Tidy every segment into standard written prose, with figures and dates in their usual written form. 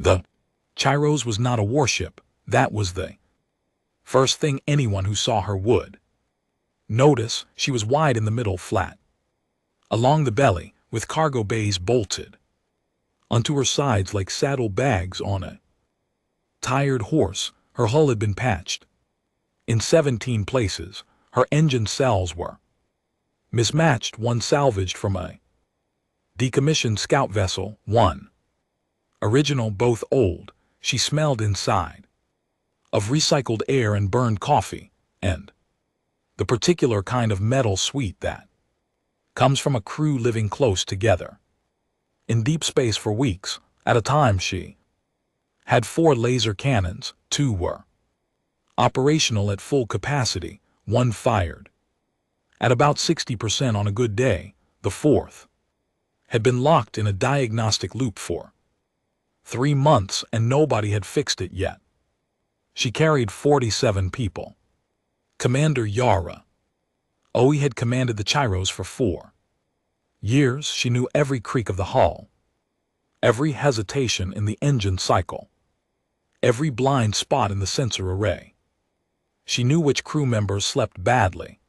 The Chiros was not a warship, that was the first thing anyone who saw her would notice. She was wide in the middle, flat along the belly, with cargo bays bolted onto her sides like saddle bags on a tired horse. Her hull had been patched in 17 places. Her engine cells were mismatched, one salvaged from a decommissioned scout vessel, one original, both old. She smelled inside of recycled air and burned coffee, and the particular kind of metal sweet that comes from a crew living close together in deep space for weeks at a time. She had 4 laser cannons, 2 were operational at full capacity, 1 fired at about 60% on a good day. The 4th had been locked in a diagnostic loop for 3 months and nobody had fixed it yet. She carried 47 people. Commander Yara Oe had commanded the Chiros for 4 years. She knew every creak of the hull, every hesitation in the engine cycle, every blind spot in the sensor array. She knew which crew members slept badly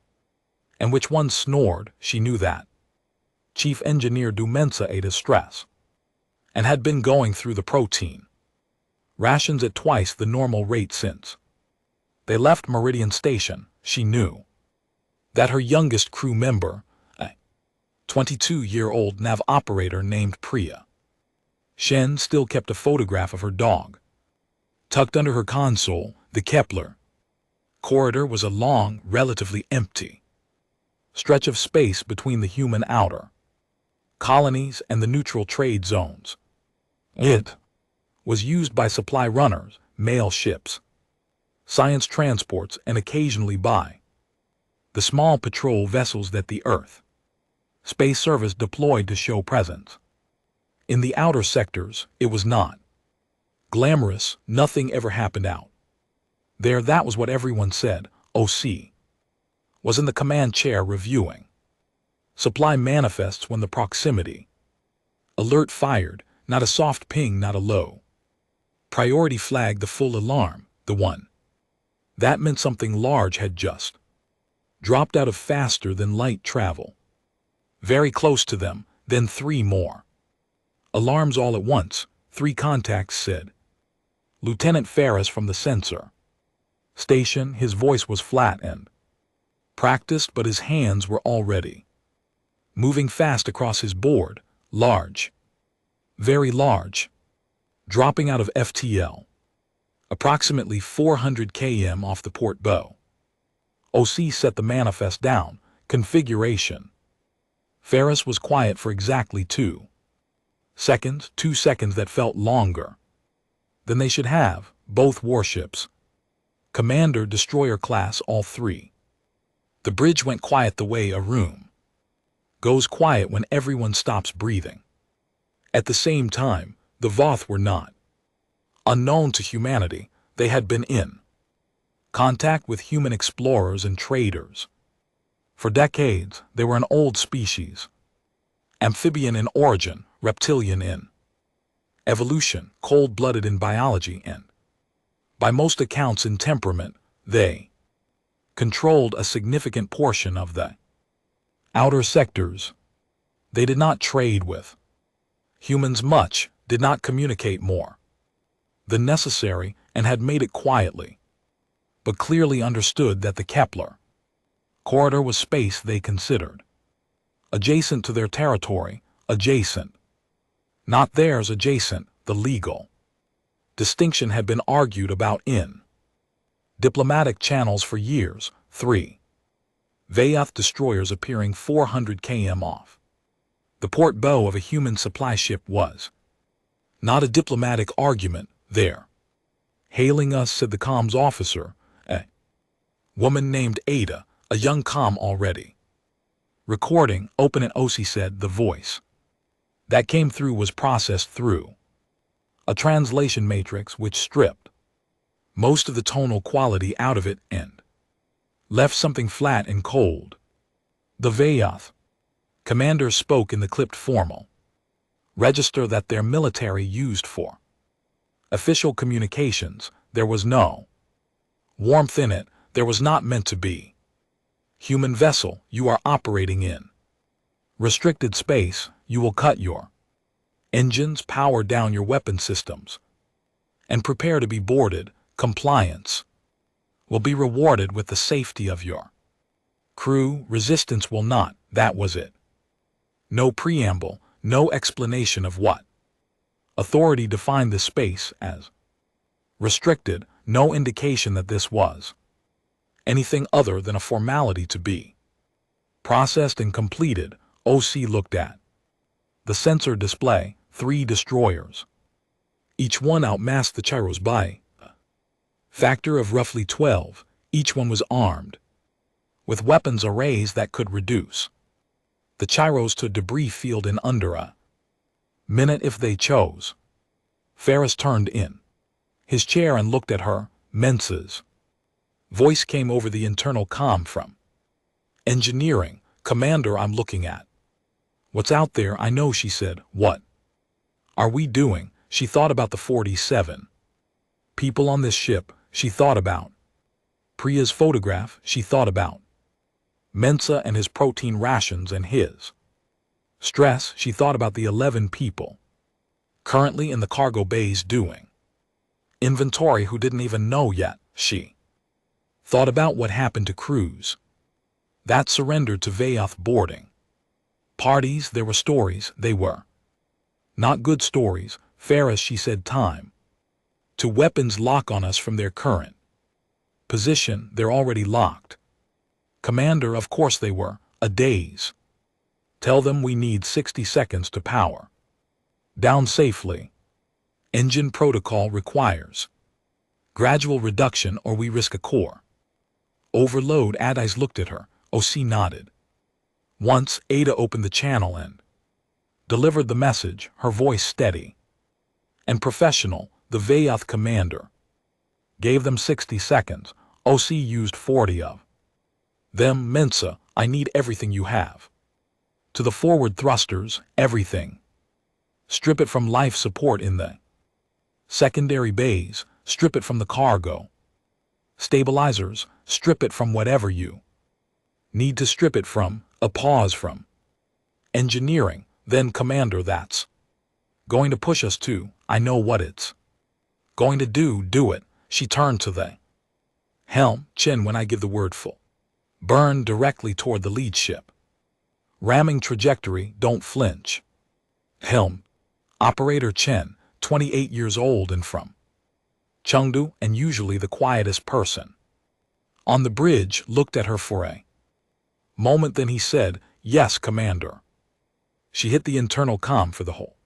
and which ones snored. She knew that Chief Engineer Dumensa ate his stress and had been going through the protein rations at twice the normal rate since they left Meridian Station. She knew that her youngest crew member, a 22-year-old nav operator named Priya Shen, still kept a photograph of her dog tucked under her console. The Kepler corridor was a long, relatively empty stretch of space between the human outer colonies and the neutral trade zones. It was used by supply runners, mail ships, science transports, and occasionally by the small patrol vessels that the Earth Space Service deployed to show presence. In the outer sectors, it was not glamorous. Nothing ever happened out there. That was what everyone said. OC was in the command chair reviewing supply manifests when the proximity alert fired. Not a soft ping, not a low priority flag, the full alarm, the one that meant something large had just dropped out of faster than light travel. Very close to them, then 3 more alarms all at once. 3 contacts, said Lieutenant Ferris from the sensor station. His voice was flat and practiced, but his hands were already moving fast across his board. Large, very large, dropping out of FTL, approximately 400 km off the port bow. OC set the manifest down. Configuration. Ferris was quiet for exactly 2 seconds, 2 seconds that felt longer than they should have. Both warships, Commander, Destroyer class, all 3. The bridge went quiet the way a room goes quiet when everyone stops breathing. At the same time, the Voth were not unknown to humanity. They had been in contact with human explorers and traders for decades. They were an old species, amphibian in origin, reptilian in evolution, cold-blooded in biology, and by most accounts in temperament. They controlled a significant portion of the outer sectors. They did not trade with humans much, did not communicate more than necessary, and had made it quietly, but clearly understood that the Kepler corridor was space they considered adjacent to their territory. Adjacent, not theirs. Adjacent. The legal distinction had been argued about in diplomatic channels for years. 3 Vayath destroyers appearing 400 km off the port bow of a human supply ship was not a diplomatic argument. There, hailing us, said the comms officer, a woman named Ada, a young comm already recording. Open and OC said. The voice that came through was processed through a translation matrix which stripped most of the tonal quality out of it and left something flat and cold. The Vayath commander spoke in the clipped formal register that their military used for Official communications, there was no. Warmth in it, there was not meant to be. Human vessel, you are operating in restricted space, you will cut your engines, power down your weapon systems, and prepare to be boarded. Compliance will be rewarded with the safety of your crew. Resistance will not. That was it. No preamble, no explanation of what authority defined this space as restricted, no indication that this was anything other than a formality to be processed and completed. OC looked at the sensor display, 3 destroyers. Each one outmassed the Chiros by a factor of roughly 12. Each one was armed with weapons arrays that could reduce the Chiros to a debris field in under a minute if they chose. Ferris turned in his chair and looked at her. Mensa's voice came over the internal comm from engineering. Commander, I'm looking at what's out there. I know, she said. What are we doing? She thought about the 47 people on this ship. She thought about Priya's photograph. She thought about Mensa and his protein rations and his stress. She thought about the 11 people currently in the cargo bays doing inventory who didn't even know yet. She thought about what happened to crews that surrendered to Vayoth boarding parties. There were stories. They were not good stories. Ferris, she said, time to weapons lock on us from their current position. They're already locked. Commander, of course they were. A daze. Tell them we need 60 seconds to power down safely. Engine protocol requires gradual reduction or we risk a core overload. Adais looked at her. OC nodded. Once Ada opened the channel and delivered the message, her voice steady and professional. The Vayoth commander gave them 60 seconds. OC used 40 of them. Mensa, I need everything you have. To the forward thrusters, everything. Strip it from life support in the secondary bays. Strip it from the cargo stabilizers. Strip it from whatever you need to strip it from. A pause from engineering. Then, Commander, that's going to push us to. I know what it's going to do. Do it. She turned to the helm. Chin, when I give the word, full burn directly toward the lead ship. Ramming trajectory. Don't flinch. Helm. Operator Chen, 28 years old and from Chengdu, and usually the quietest person on the bridge, looked at her for a moment. Then he said, Yes, Commander. She hit the internal comm for the whole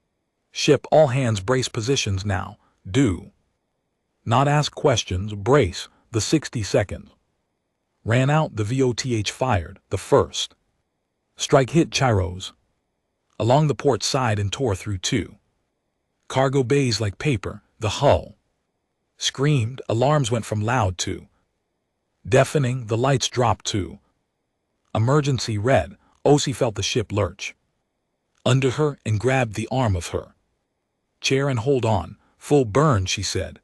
ship. All hands brace positions now. Do not ask questions. Brace. The 60 seconds ran out. The VOTH fired. The first strike hit Chiros along the port side and tore through 2 cargo bays like paper. The hull screamed. Alarms went from loud to deafening. The lights dropped to emergency red. OC felt the ship lurch under her and grabbed the arm of her chair and hold on. Full burn, she said.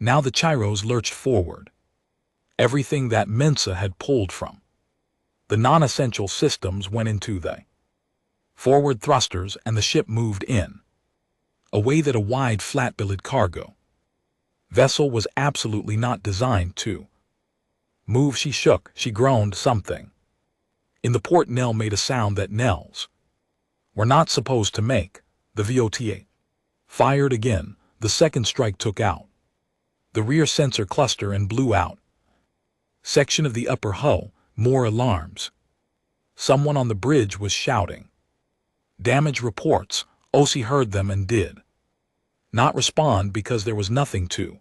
Now the Chiros lurched forward. Everything that Mensa had pulled from the non-essential systems went into the forward thrusters, and the ship moved in a way that a wide, flat-billed cargo vessel was absolutely not designed to move. She shook. She groaned. Something in the port knell made a sound that knells were not supposed to make. The VOTA fired again. The second strike took out the rear sensor cluster and blew out section of the upper hull. More alarms. Someone on the bridge was shouting damage reports. OC heard them and did not respond because there was nothing to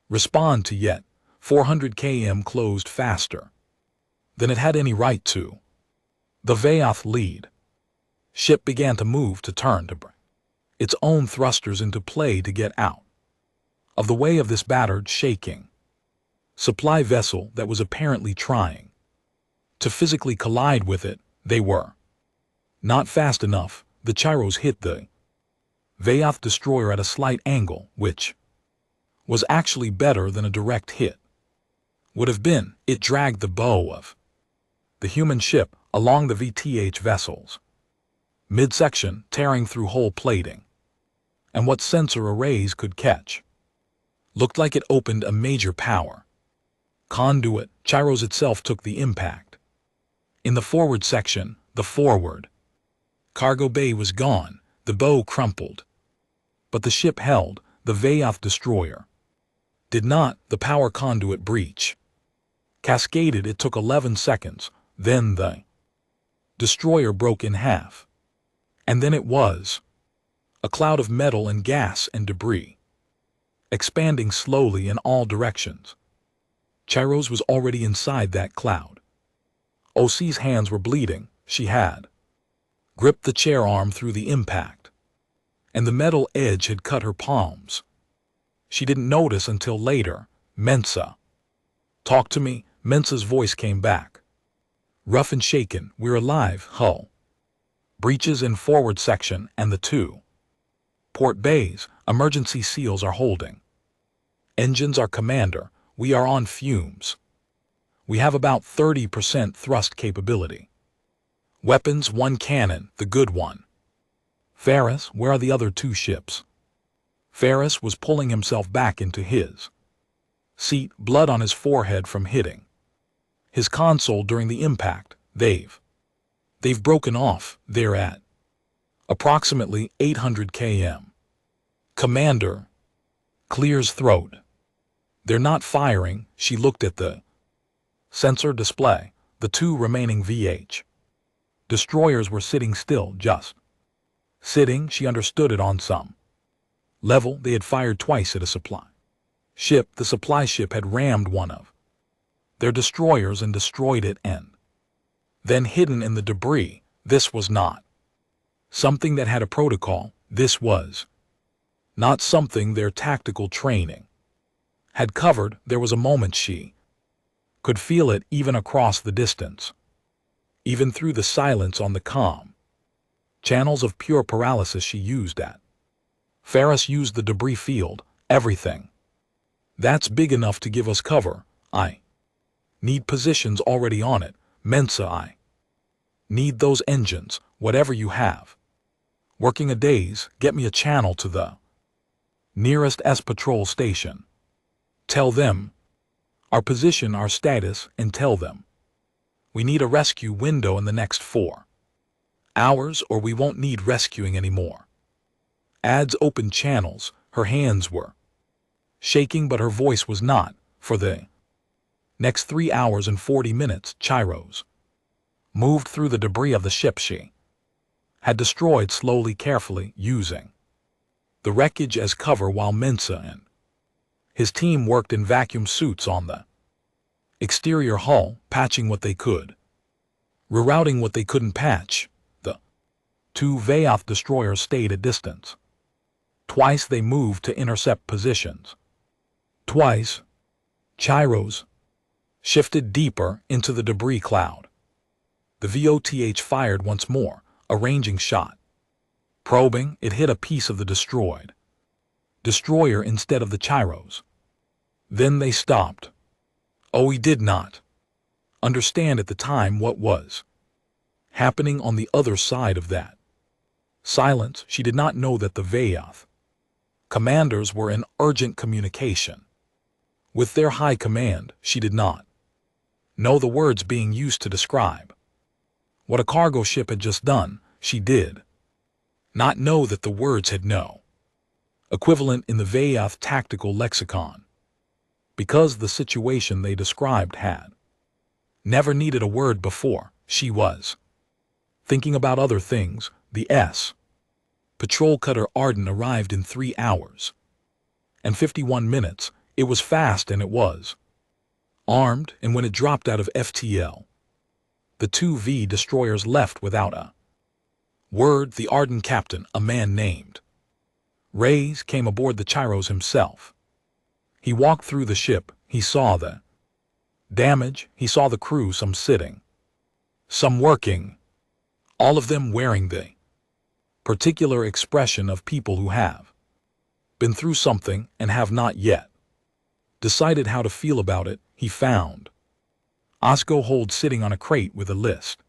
respond to yet. 400 km closed faster than it had any right to. The Vayoth lead ship began to move, to turn, to bring its own thrusters into play to get out of the way of this battered, shaking supply vessel that was apparently trying to physically collide with it. They were not fast enough. The Chiros hit the Vayoth destroyer at a slight angle, which was actually better than a direct hit. Would have been, it dragged the bow of the human ship along the VTH vessels, midsection tearing through hull plating, and what sensor arrays could catch. Looked like it opened a major power conduit. Chiros itself took the impact. In the forward section, the forward cargo bay was gone, the bow crumpled. But the ship held, the Vayoth destroyer did not. The power conduit breach cascaded. It took 11 seconds, then the destroyer broke in half. And then it was a cloud of metal and gas and debris, expanding slowly in all directions. Chiros was already inside that cloud. OC's hands were bleeding. She had gripped the chair arm through the impact, and the metal edge had cut her palms. She didn't notice until later. Mensa. Talk to me. Mensa's voice came back. Rough and shaken. We're alive. Hull breaches in forward section and the two port bays. Emergency seals are holding. Engines are commander. We are on fumes. We have about 30% thrust capability. Weapons, one cannon, the good one. Ferris, where are the other two ships? Ferris was pulling himself back into his seat, blood on his forehead from hitting his console during the impact. They've broken off. They're at approximately 800 km. Commander clears throat. They're not firing. She looked at the sensor display. The two remaining VH destroyers were sitting still, just sitting. She understood it on some level. They had fired twice at a supply ship. The supply ship had rammed one of their destroyers and destroyed it, and then hidden in the debris. This was not something that had a protocol. This was not something their tactical training had covered. There was a moment she could feel it even across the distance, even through the silence on the comm channels of pure paralysis she used at. Ferris used the debris field. Everything that's big enough to give us cover. I need positions already on it. Mensa, I need those engines, whatever you have. Working a days, get me a channel to the nearest S-Patrol station. Tell them our position, our status, and tell them we need a rescue window in the next 4 hours or we won't need rescuing anymore. Adds open channels. Her hands were shaking, but her voice was not. For the next 3 hours and 40 minutes, Chiros moved through the debris of the ship she had destroyed slowly, carefully, using the wreckage as cover while Mensa and his team worked in vacuum suits on the exterior hull, patching what they could, rerouting what they couldn't patch. The two Vayoth destroyers stayed at distance. Twice they moved to intercept positions. Twice, Chiros shifted deeper into the debris cloud. The VOTH fired once more, a ranging shot. Probing, it hit a piece of the destroyed destroyer instead of the Chiros. Then they stopped. OE did not understand at the time what was happening on the other side of that silence. She did not know that the Vayoth commanders were in urgent communication with their high command. She did not know the words being used to describe what a cargo ship had just done. She did not know that the words had no equivalent in the Vayoth tactical lexicon, because the situation they described had never needed a word before. She was thinking about other things. The S patrol cutter Arden arrived in 3 hours and 51 minutes. It was fast and it was armed, and when it dropped out of FTL, the two V destroyers left without a word. The Arden captain, a man named Reyes, came aboard the Chiros himself. He walked through the ship. He saw the damage. He saw the crew, some sitting, some working, all of them wearing the particular expression of people who have been through something and have not yet decided how to feel about it. He found Osco Hold sitting on a crate with a list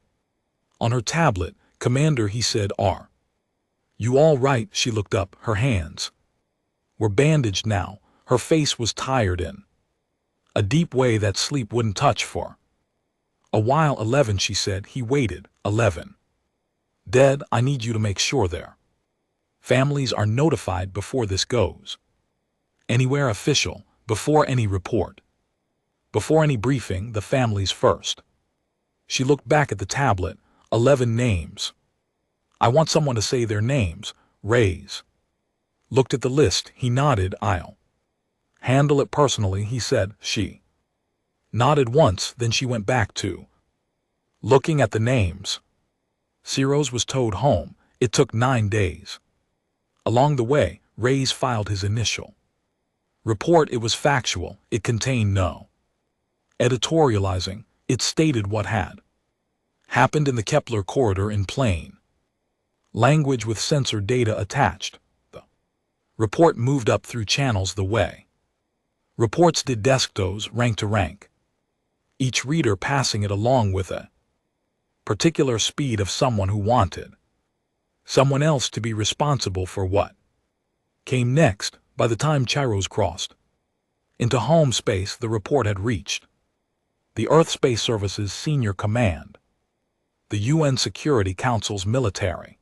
on her tablet. "Commander," he said, "are you all right?" She looked up. Her hands were bandaged now. Her face was tired in a deep way that sleep wouldn't touch for a while. 11, she said. He waited. 11. Dead. I need you to make sure their families are notified before this goes anywhere official, before any report, before any briefing, the families first. She looked back at the tablet. 11 names. I want someone to say their names. Ray's looked at the list. He nodded. I'll handle it personally, he said. She nodded once, then she went back to looking at the names. Ciro's was towed home. It took 9 days. Along the way, Ray's filed his initial report. It was factual. It contained no editorializing. It stated what had happened in the Kepler corridor in plain language with sensor data attached. The report moved up through channels the way reports did, desktopes, rank to rank, each reader passing it along with a particular speed of someone who wanted someone else to be responsible for what came next. By the time Chiros crossed into home space, the report had reached the Earth Space Service's senior command, the UN Security Council's military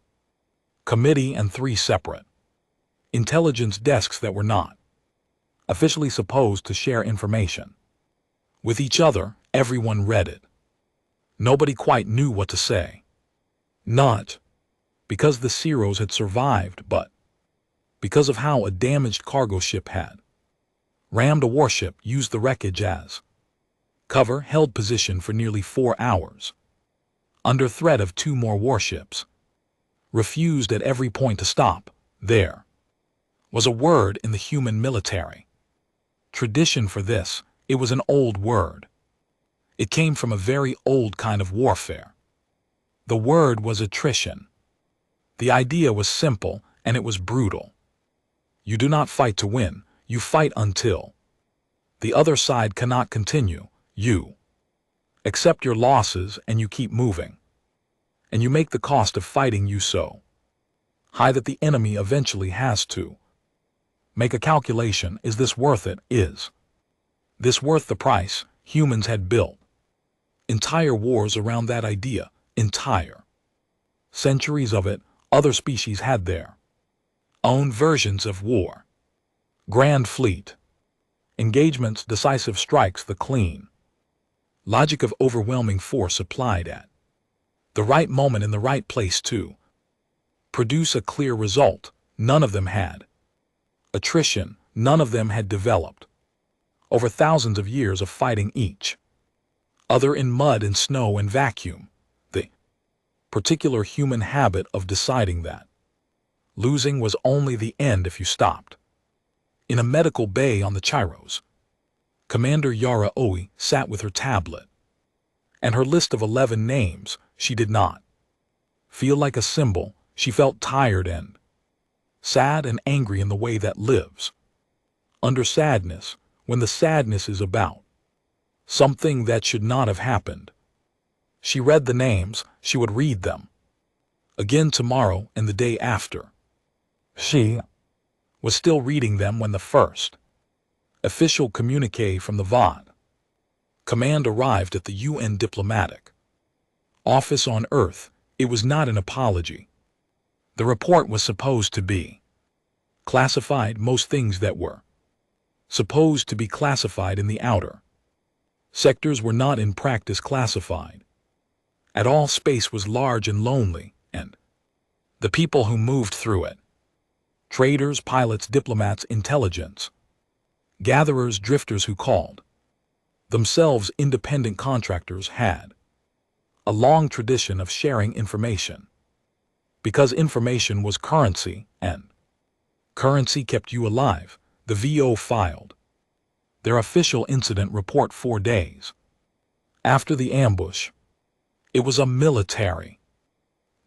committee, and 3 separate intelligence desks that were not officially supposed to share information with each other. Everyone read it. Nobody quite knew what to say. Not because the Ciros had survived, but because of how a damaged cargo ship had rammed a warship, used the wreckage as cover, held position for nearly 4 hours, under threat of 2 more warships, refused at every point to stop. There was a word in the human military tradition for this. It was an old word. It came from a very old kind of warfare. The word was attrition. The idea was simple, and it was brutal. You do not fight to win. You fight until the other side cannot continue. You accept your losses and you keep moving. And you make the cost of fighting you so high that the enemy eventually has to make a calculation. Is this worth it? Is this worth the price? Humans had built entire wars around that idea. Entire centuries of it. Other species had their own versions of war. Grand fleet engagements, decisive strikes, the clean logic of overwhelming force applied at the right moment in the right place to produce a clear result. None of them had attrition. None of them had developed over thousands of years of fighting each other in mud and snow and vacuum. The particular human habit of deciding that losing was only the end if you stopped. In a medical bay on the Chiros, Commander Yara Oe sat with her tablet and her list of 11 names. She did not feel like a symbol. She felt tired and sad and angry in the way that lives under sadness, when the sadness is about something that should not have happened. She read the names. She would read them again tomorrow and the day after. She was still reading them when the first official communique from the VOD command arrived at the UN diplomatic office on Earth. It was not an apology. The report was supposed to be classified. Most things that were supposed to be classified in the outer sectors were not in practice classified at all. Space was large and lonely, and the people who moved through it, traders, pilots, diplomats, intelligence gatherers, drifters who called themselves independent contractors, had a long tradition of sharing information, because information was currency, and currency kept you alive. The VO filed their official incident report 4 days after the ambush. It was a military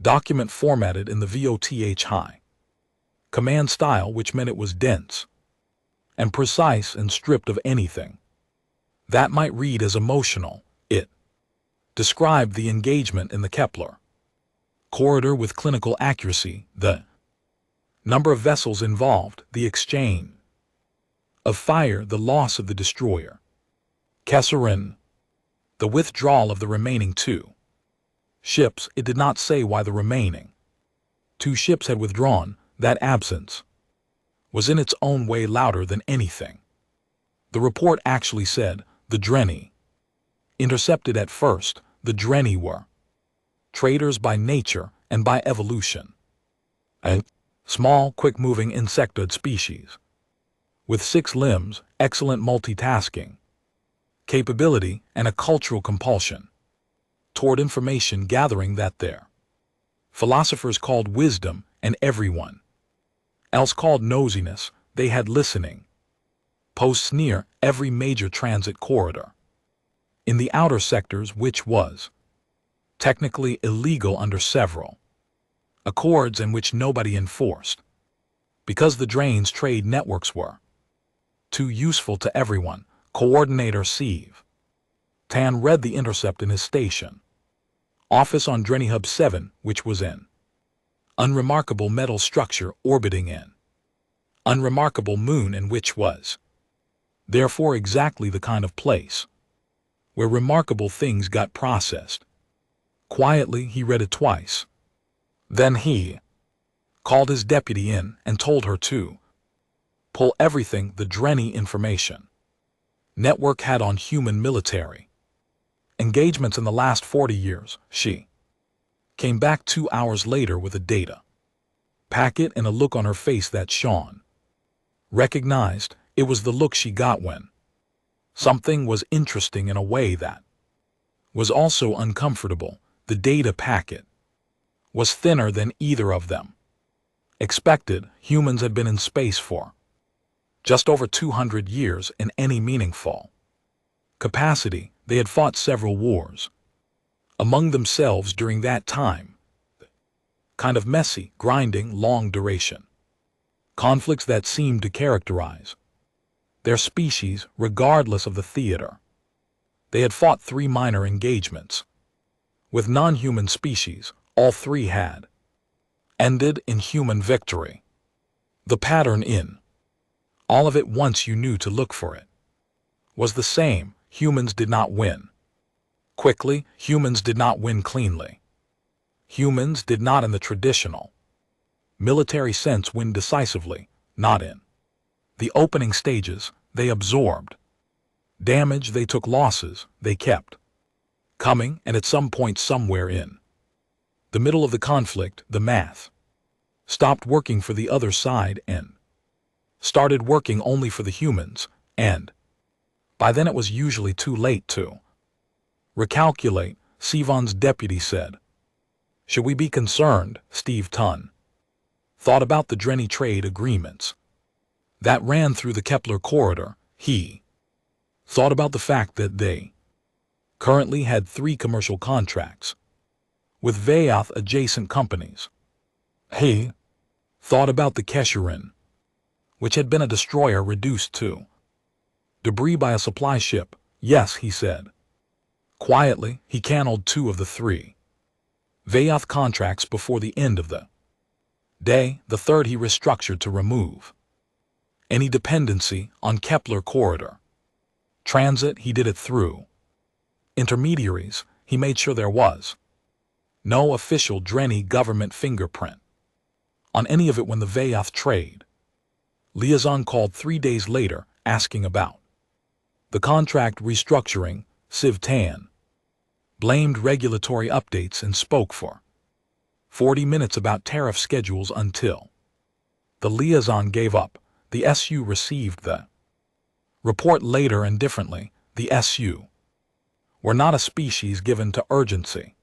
Document formatted in the VOTH command style, which meant it was dense and precise and stripped of anything that might read as emotional. It described the engagement in the Kepler corridor with clinical accuracy, the number of vessels involved, the exchange of fire, the loss of the destroyer Kesserin, the withdrawal of the remaining 2 ships. It did not say why the remaining 2 ships had withdrawn. That absence was in its own way louder than anything. The report actually said the Drenni intercepted at first. The Drenni were traitors by nature and by evolution, a small, quick-moving insectoid species with 6 limbs, excellent multitasking capability, and a cultural compulsion toward information gathering that their philosophers called wisdom and everyone else called nosiness. They had listening posts near every major transit corridor in the outer sectors, which was technically illegal under several accords and which nobody enforced because the drain's trade networks were too useful to everyone. Coordinator Steve Tan read the intercept in his station office on Drenni Hub 7, which was an unremarkable metal structure orbiting an unremarkable moon, and which was therefore exactly the kind of place where remarkable things got processed. Quietly he read it twice. Then he called his deputy in and told her to pull everything the Drenni information network had on human military engagements in the last 40 years. She came back 2 hours later with a data packet and a look on her face that Sean recognized. It was the look she got when something was interesting in a way that was also uncomfortable. The data packet was thinner than either of them expected. Humans had been in space for just over 200 years in any meaningful capacity. They had fought several wars among themselves during that time, kind of messy, grinding, long duration conflicts that seemed to characterize their species regardless of the theater. They had fought 3 minor engagements with non-human species. All 3 had ended in human victory. The pattern in all of it, once you knew to look for it, was the same. Humans did not win quickly. Humans did not win cleanly. Humans did not in the traditional military sense win decisively, not in the opening stages. They absorbed damage, they took losses, they kept coming, and at some point somewhere in the middle of the conflict, the math stopped working for the other side and started working only for the humans, and by then it was usually too late to recalculate. Sivan's deputy said, "Should we be concerned?" Steve Tun thought about the Drenni trade agreements that ran through the Kepler corridor. He thought about the fact that they currently had 3 commercial contracts with Vayoth adjacent companies. He thought about the Kesherin, which had been a destroyer reduced to debris by a supply ship. Yes, he said. Quietly, he canceled 2 of the 3 Vayoth contracts before the end of the day. The third he restructured to remove any dependency on Kepler corridor transit. He did it through intermediaries. He made sure there was no official Drenni government fingerprint on any of it. When the Vayoth trade liaison called 3 days later asking about the contract restructuring, Siv Tan blamed regulatory updates and spoke for 40 minutes about tariff schedules until the liaison gave up. The SU received the report later and differently. The SU were not a species given to urgency.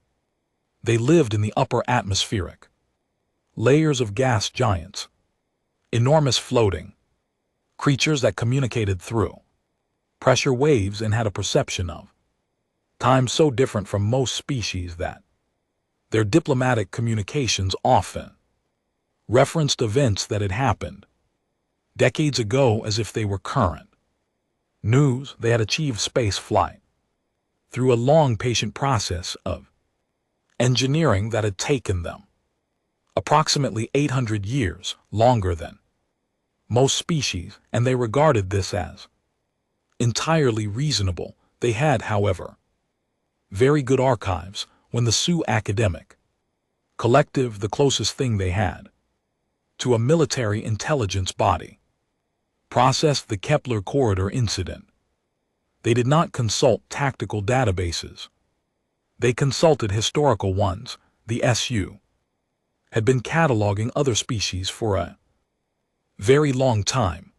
They lived in the upper atmospheric layers of gas giants, enormous floating creatures that communicated through pressure waves and had a perception of time so different from most species that Their diplomatic communications often referenced events that had happened decades ago as if they were current. News they had achieved space flight through a long, patient process of engineering that had taken them approximately 800 years longer than most species, and they regarded this as entirely reasonable. They had, however, very good archives when the Sioux academic collective, the closest thing they had to a military intelligence body, processed the Kepler corridor incident. They did not consult tactical databases. They consulted historical ones. The SU had been cataloging other species for a very long time.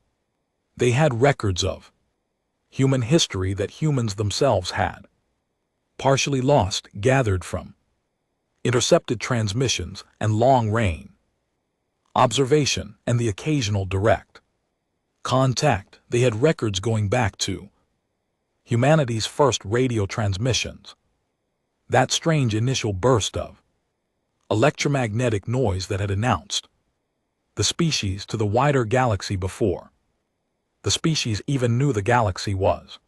They had records of human history that humans themselves had partially lost, gathered from intercepted transmissions and long-range observation and the occasional direct contact. They had records going back to humanity's first radio transmissions, that strange initial burst of electromagnetic noise that had announced the species to the wider galaxy before the species even knew the galaxy was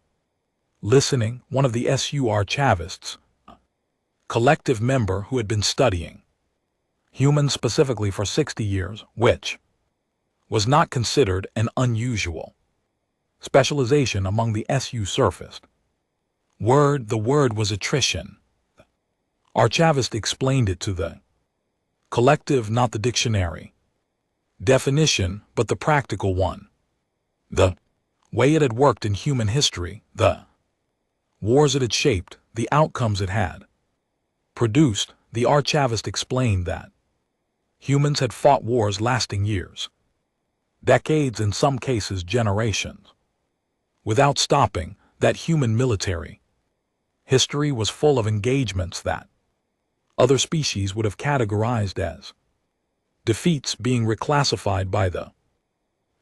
listening. One of the SU archivists, a collective member who had been studying humans specifically for 60 years, which was not considered an unusual specialization among the SU, surfaced the word was attrition. Archivist explained it to the collective, not the dictionary definition, but the practical one. The way it had worked in human history, the wars it had shaped, the outcomes it had produced. The archivist explained that humans had fought wars lasting years, decades, in some cases generations, without stopping. That human military history was full of engagements that other species would have categorized as defeats, being reclassified by the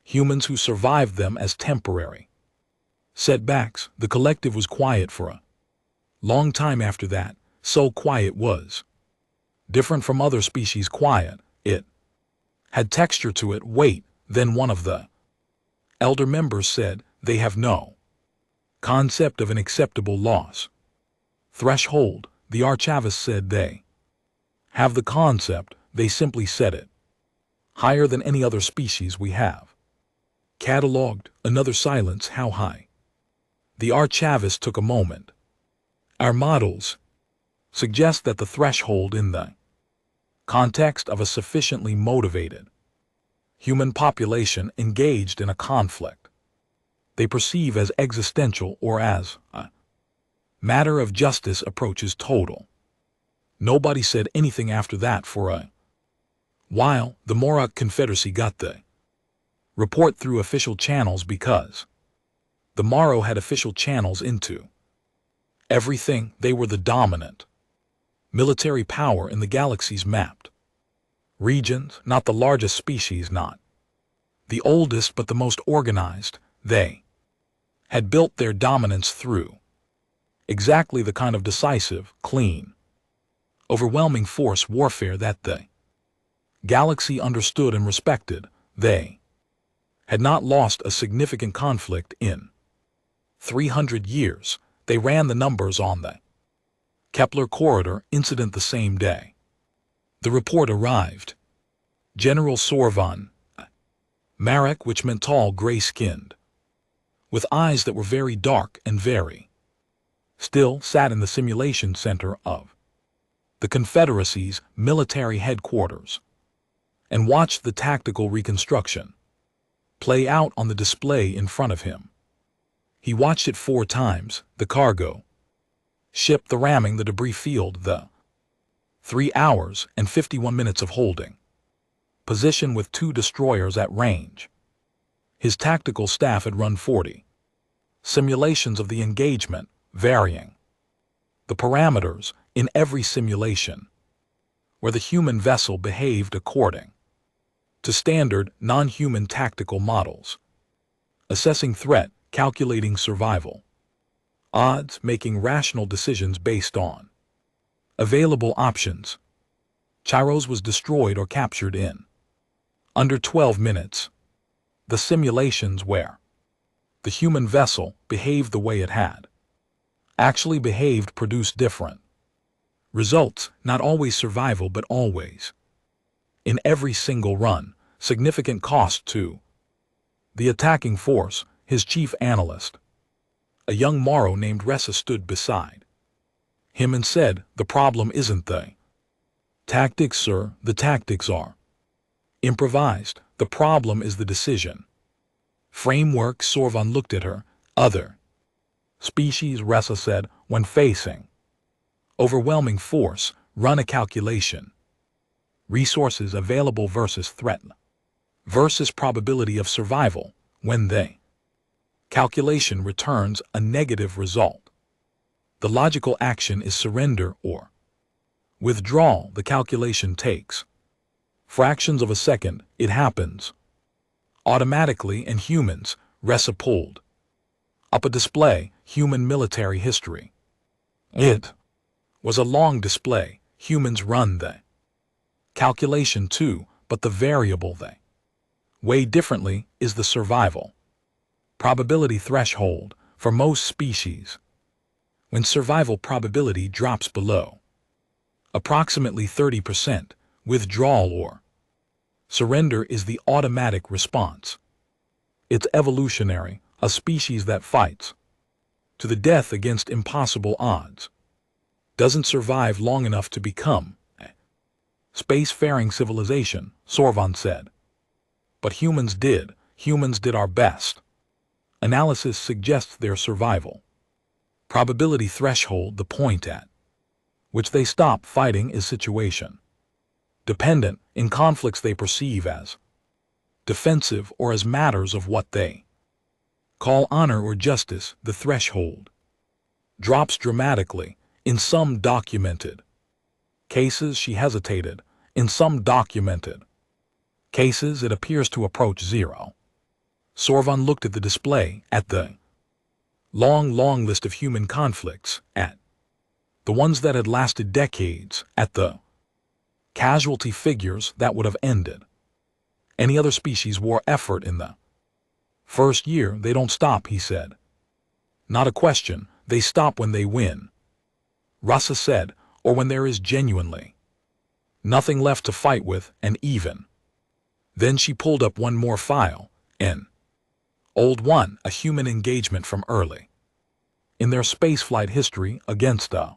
humans who survived them as temporary setbacks. The collective was quiet for a long time after that. So quiet was different from other species' quiet. It had texture to it, weight. Then one of the elder members said, "They have no concept of an acceptable loss threshold." The archivist said, "They have the concept, they simply set it higher than any other species we have cataloged." Another silence. How high? The archivist took a moment. Our models suggest that the threshold in the context of a sufficiently motivated human population engaged in a conflict they perceive as existential or as a matter of justice approaches total. Nobody said anything after that for a while. The Morocco Confederacy got the report through official channels because the Morrow had official channels into everything. They were the dominant military power in the galaxy's mapped regions, not the largest species, not the oldest, but the most organized. They had built their dominance through exactly the kind of decisive, clean, overwhelming force warfare that the galaxy understood and respected. They had not lost a significant conflict in 300 years. They ran the numbers on the Kepler corridor incident the same day the report arrived. General Sorvan Marek, which meant tall, gray-skinned, with eyes that were very dark and very still, sat in the simulation center of the Confederacy's military headquarters and watched the tactical reconstruction play out on the display in front of him. He watched it 4 times: the cargo ship, the ramming, the debris field, the 3 hours and 51 minutes of holding position with 2 destroyers at range. His tactical staff had run 40 simulations of the engagement, varying the parameters in every simulation, where the human vessel behaved according to standard non-human tactical models, assessing threat, calculating survival odds, making rational decisions based on available options. Chiros was destroyed or captured in under 12 minutes. The simulations where the human vessel behaved the way it had actually behaved produced different results, not always survival but always, in every single run, significant cost to the attacking force. His chief analyst, a young Morrow named Ressa, stood beside him and said, "The problem isn't the tactics, sir. The tactics are improvised. The problem is the decision framework." Sorvan looked at her. "Other species," Ressa said, "when facing overwhelming force, run a calculation. Resources available versus threat versus probability of survival. When the calculation returns a negative result, the logical action is surrender or withdrawal. The calculation takes fractions of a second. It happens automatically, and humans." Ressa pulled up a display, Human Military History. It was a long display. Humans run the calculation too, but the variable they weigh differently is the survival probability threshold for most species. When survival probability drops below approximately 30%, withdrawal or surrender is the automatic response. It's evolutionary. A species that fights to the death against impossible odds doesn't survive long enough to become a spacefaring civilization, Sorvan said. But humans did. Humans did our best. Analysis suggests their survival probability threshold, the point at which they stop fighting, is situation dependent. In conflicts they perceive as defensive or as matters of what they call honor or justice, the threshold drops dramatically. In some documented cases, she hesitated. In some documented cases, it appears to approach zero. Sorvan looked at the display, at the long list of human conflicts, at the ones that had lasted decades, at the casualty figures that would have ended any other species war effort in the first year. They don't stop, he said. Not a question. They stop when they win, Ressa said, or when there is genuinely nothing left to fight with, and even then. She pulled up one more file, an old one, a human engagement from early in their spaceflight history against a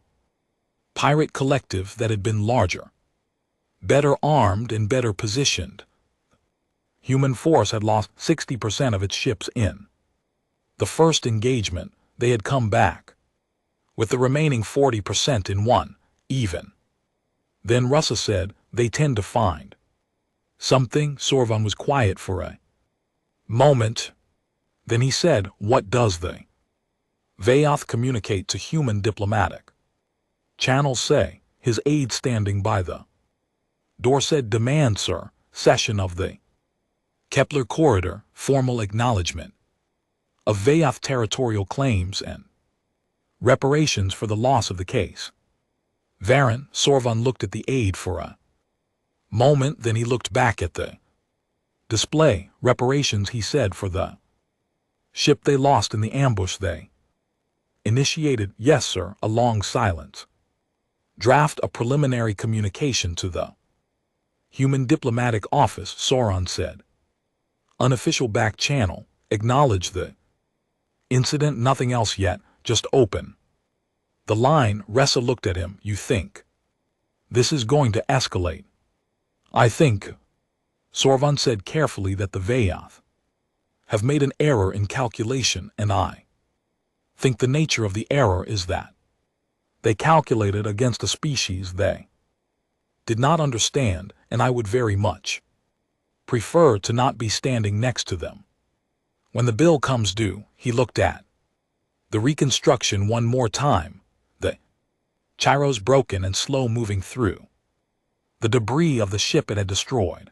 pirate collective that had been larger, better armed, and better positioned. Human force had lost 60% of its ships in the first engagement. They had come back with the remaining 40% in one. Even then, Ressa said, they tend to find something. Sorvan was quiet for a moment. Then he said, "What does the Vayoth communicate to human diplomatic channels say?" His aide standing by the door said, "Demand, sir. Session of the Kepler corridor, formal acknowledgement of Vayoth territorial claims and reparations for the loss of the case." Varen, Sorvan looked at the aide for a moment, then he looked back at the display. "Reparations," he said, "for the ship they lost in the ambush they initiated." "Yes, sir." A long silence. "Draft a preliminary communication to the Human Diplomatic Office," Sauron said. "Unofficial back channel. Acknowledge the incident. Nothing else yet. Just open the line." Ressa looked at him. "You think this is going to escalate?" "I think," Sorvan said carefully, "that the Vayoth have made an error in calculation, and I think the nature of the error is that they calculated against a species they did not understand, and I would very much prefer to not be standing next to them when the bill comes due." He looked at the reconstruction one more time. The gyros broken and slow moving through the debris of the ship it had destroyed.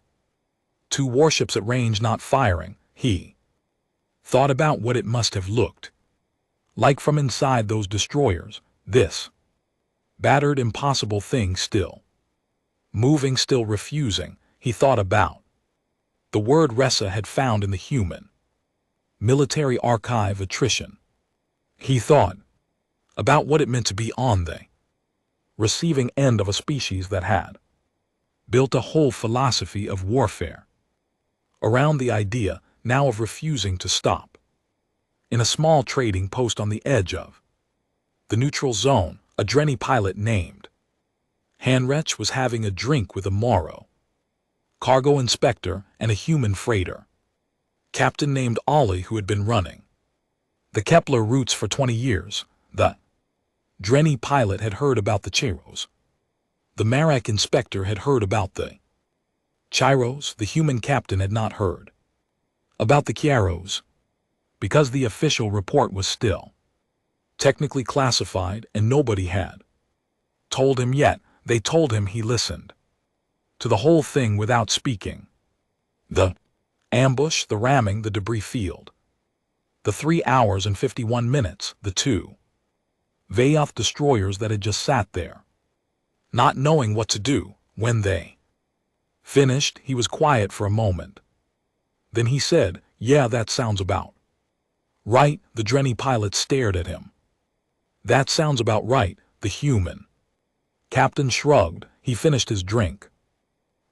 2 warships at range not firing. He thought about what it must have looked like from inside those destroyers. This battered, impossible thing still Moving, still refusing, he thought about the word Ressa had found in the human military archive attrition. He thought about what it meant to be on the receiving end of a species that had built a whole philosophy of warfare around the idea now of refusing to stop. In a small trading post on the edge of the neutral zone, a Drenny pilot named Hanrech was having a drink with a Moro cargo inspector and a human freighter captain named Ollie, who had been running the Kepler routes for 20 years. The Drenny pilot had heard about the Chiros. The Marek inspector had heard about the Chiros. The human captain had not heard about the Chiaros, because the official report was still technically classified and nobody had told him yet. They told him. He listened to the whole thing without speaking. The ambush, the ramming, the debris field, the 3 hours and 51 minutes, the 2 Vayoth destroyers that had just sat there, not knowing what to do. When they finished, he was quiet for a moment. Then he said, "Yeah, that sounds about right." The Drenny pilot stared at him. "That sounds about right." The human captain shrugged. He finished his drink.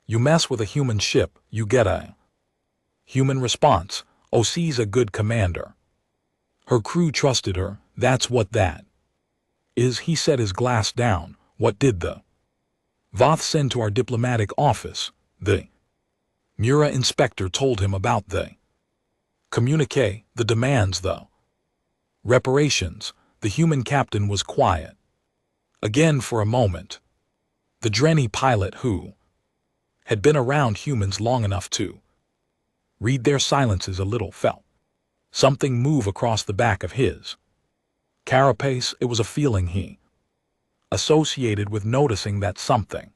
"You mess with a human ship, you get a human response. OC's a good commander. Her crew trusted her. That's what that is." He set his glass down. "What did the Voth send to our diplomatic office?" The Mura inspector told him about the communique, the demands, the reparations. The human captain was quiet again for a moment. The Drenny pilot, who had been around humans long enough to read their silences a little, felt something move across the back of his carapace. It was a feeling he associated with noticing that something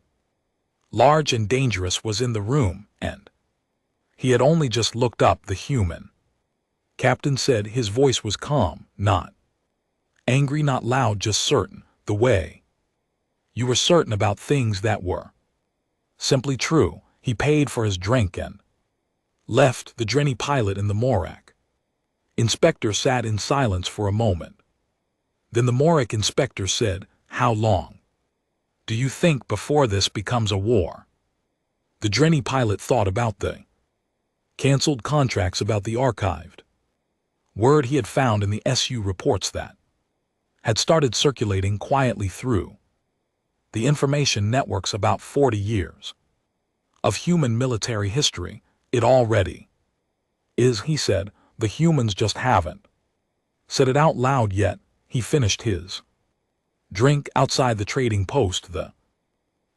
large and dangerous was in the room, and he had only just looked up. The human captain said. His voice was calm, not angry, not loud, just certain. The way you were certain about things that were simply true. He paid for his drink and left. The Drenny pilot and the Morak inspector sat in silence for a moment. Then the Morak inspector said, "How long do you think before this becomes a war?" The Drenny pilot thought about the canceled contracts, about the archived word he had found in the SU reports that had started circulating quietly through the information networks. About 40 years of human military history. It already is, he said. The humans just haven't said it out loud yet. He finished his drink outside the trading post. The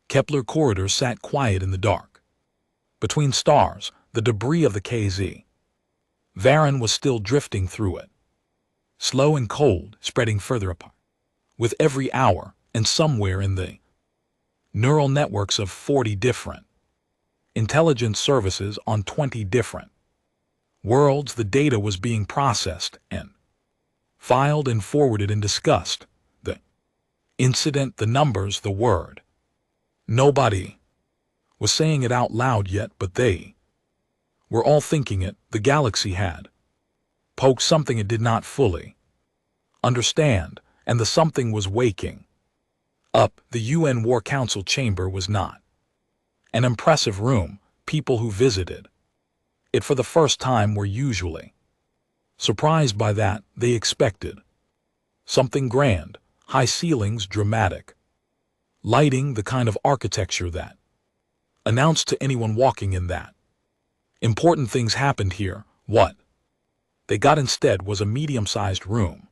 Kepler corridor sat quiet in the dark. Between stars, the debris of the KZ Varan was still drifting through it, slow and cold, spreading further apart with every hour, and somewhere in the neural networks of 40 different intelligence services on 20 different worlds, the data was being processed and filed and forwarded and discussed. The incident, the numbers, the word. Nobody was saying it out loud yet, but they were all thinking it. The galaxy had poked something it did not fully understand, and the something was waking up. The UN War Council chamber was not an impressive room. People who visited it for the first time were usually surprised by that. They expected something grand, high ceilings, dramatic lighting, the kind of architecture that announced to anyone walking in that important things happened here. What they got instead was a medium-sized room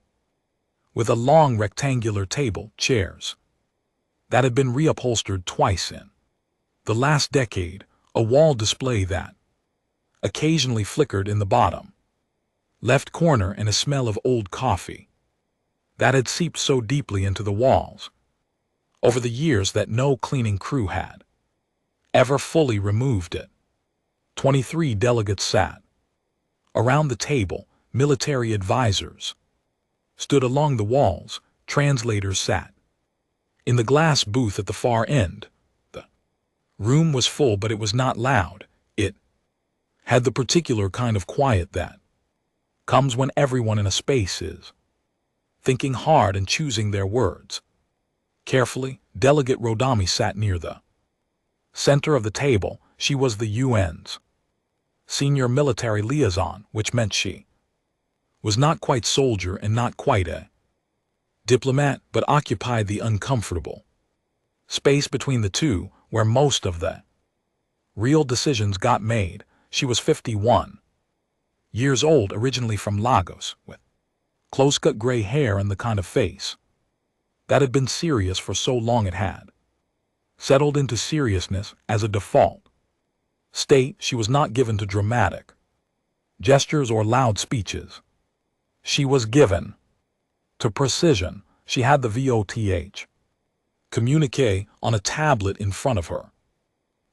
with a long rectangular table, chairs that had been reupholstered twice in the last decade, a wall display that occasionally flickered in the bottom left corner, and a smell of old coffee that had seeped so deeply into the walls over the years that no cleaning crew had ever fully removed it. 23 delegates sat around the table. Military advisors stood along the walls. Translators sat in the glass booth at the far end. The Room was full, but it was not loud. It had the particular kind of quiet that comes when everyone in a space is thinking hard and choosing their words carefully. Delegate Rodami sat near the center of the table. She was the UN's senior military liaison, which meant she was not quite soldier and not quite a diplomat, but occupied the uncomfortable space between the two, where most of the real decisions got made. She was 51 years old, originally from Lagos, with close-cut gray hair and the kind of face that had been serious for so long it had settled into seriousness as a default state. She was not given to dramatic gestures or loud speeches. She was given to precision. She had the VOTH communique on a tablet in front of her.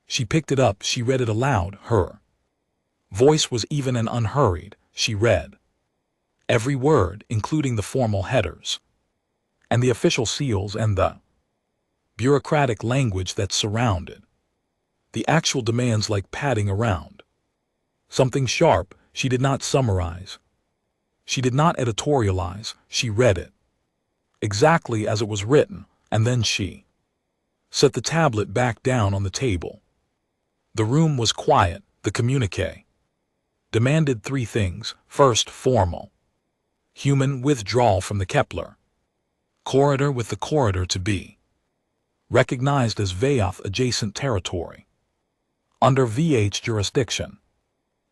She picked it up. She read it aloud. Her voice was even and unhurried. She read every word, including the formal headers and the official seals and the bureaucratic language that surrounded the actual demands, like padding around something sharp. She did not summarize. She did not editorialize. She read it exactly as it was written, and then she set the tablet back down on the table. The room was quiet. The communique demanded three things. First, formal human withdrawal from the Kepler corridor, with the corridor to be recognized as VAF adjacent territory under VH jurisdiction.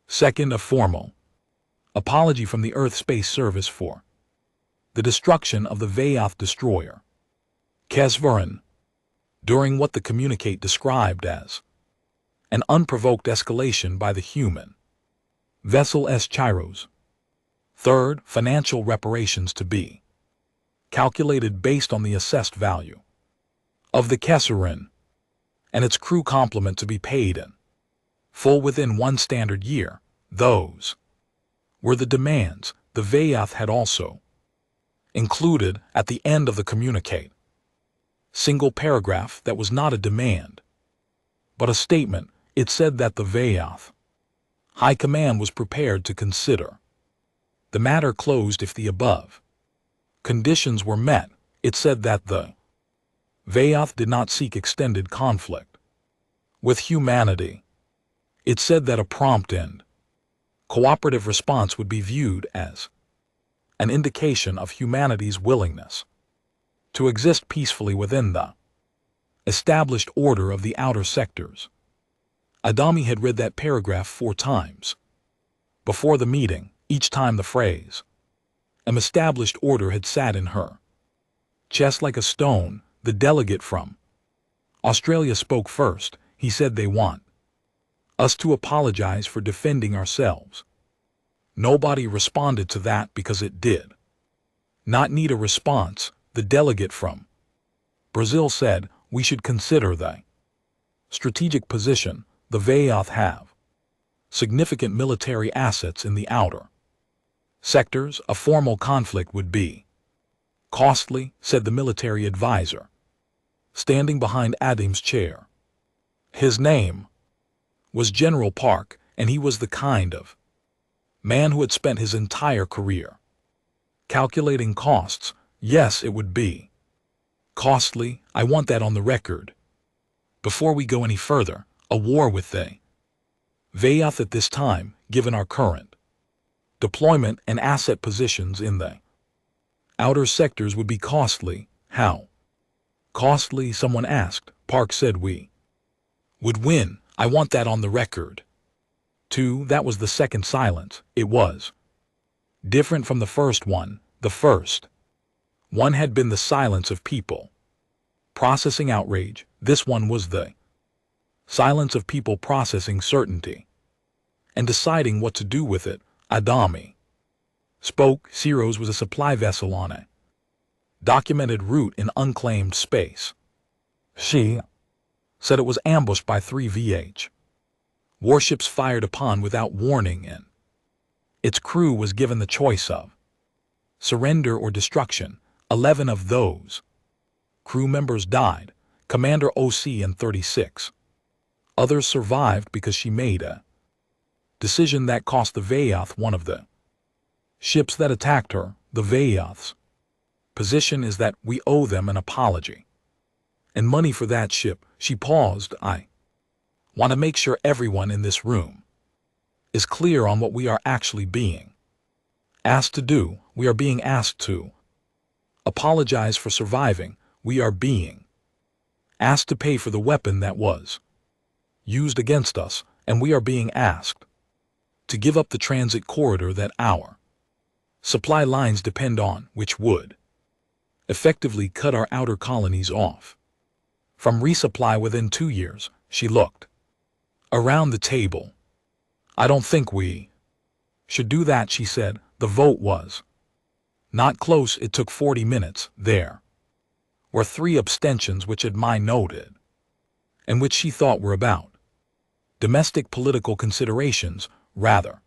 Second, a formal apology from the Earth Space Service for the destruction of the VAF destroyer Kesvaran during what the communicate described as an unprovoked escalation by the human vessel S. Chiros. Third, financial reparations to be calculated based on the assessed value of the Kesvaran and its crew complement to be paid in full within 1 standard year. Those were the demands. The VAF had also included at the end of the communicate single paragraph that was not a demand but a statement. It said that the VAF High Command was prepared to consider the matter closed if the above conditions were met. It said that the VAF did not seek extended conflict with humanity. It said that a prompt and cooperative response would be viewed as an indication of humanity's willingness to exist peacefully within the established order of the outer sectors. Adami had read that paragraph 4 times before the meeting. Each time the phrase "an established order" had sat in her chest like a stone. The delegate from Australia spoke first. He said, "They want us to apologize for defending ourselves." Nobody responded to that because it did not need a response. The delegate from Brazil said, "We should consider the strategic position. The VAF have significant military assets in the outer sectors. A formal conflict would be costly," said the military advisor, standing behind Adam's chair. His name was General Park, and he was the kind of man who had spent his entire career calculating costs. Yes, it would be costly. I want that on the record. Before we go any further, a war with the VAF at this time, given our current deployment and asset positions in the outer sectors, would be costly. How costly? Someone asked. Park said, "We would win. I want that on the record." 2. That was the second silence. It was different from the first one. The first one had been the silence of people processing outrage. This one was the silence of people processing certainty and deciding what to do with it. Adami spoke. Ciros was a supply vessel on a documented route in unclaimed space. She said it was ambushed by 3 VH warships fired upon without warning, and its crew was given the choice of surrender or destruction. 11 of those crew members died, Commander OC and 36 Others survived because she made a decision that cost the Vaoth one of the ships that attacked her. The Vaoth's position is that we owe them an apology and money for that ship. She paused. I want to make sure everyone in this room is clear on what we are actually being asked to do. We are being asked to apologize for surviving. We are being asked to pay for the weapon that was used against us, and we are being asked to give up the transit corridor that our supply lines depend on, which would effectively cut our outer colonies off from resupply within 2 years. She looked around the table. I don't think we should do that, she said. The vote was not close. It took 40 minutes. There were 3 abstentions, which Admai noted, and which she thought were about domestic political considerations rather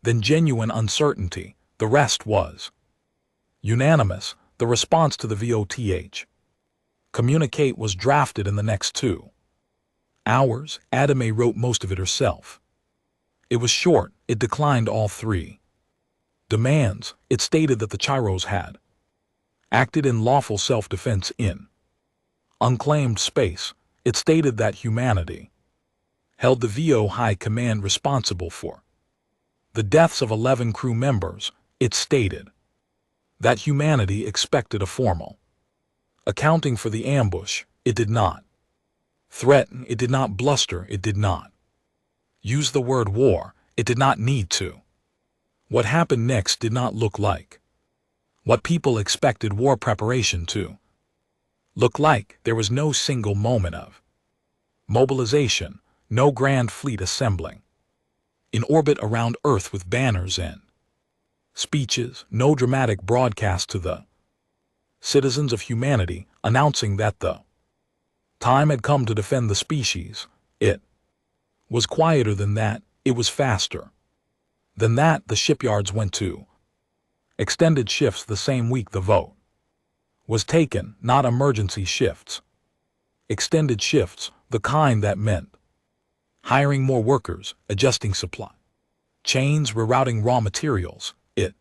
than genuine uncertainty. The rest was unanimous. The response to the VOTH communicate was drafted in the next 2 hours. Adame wrote most of it herself. It was short. It declined all 3 demands. It stated that the Chiros had acted in lawful self-defense in unclaimed space. It stated that humanity held the VO High Command responsible for the deaths of 11 crew members. It stated that humanity expected a formal accounting for the ambush. It did not threaten. It did not bluster. It did not use the word war. It did not need to. What happened next did not look like what people expected war preparation to look like. There was no single moment of mobilization, no grand fleet assembling in orbit around Earth with banners and speeches, no dramatic broadcast to the citizens of humanity announcing that the time had come to defend the species. It was quieter than that. It was faster than that. The shipyards went to extended shifts the same week the vote was taken, not emergency shifts. Extended shifts, the kind that meant hiring more workers, adjusting supply chains, rerouting raw materials. It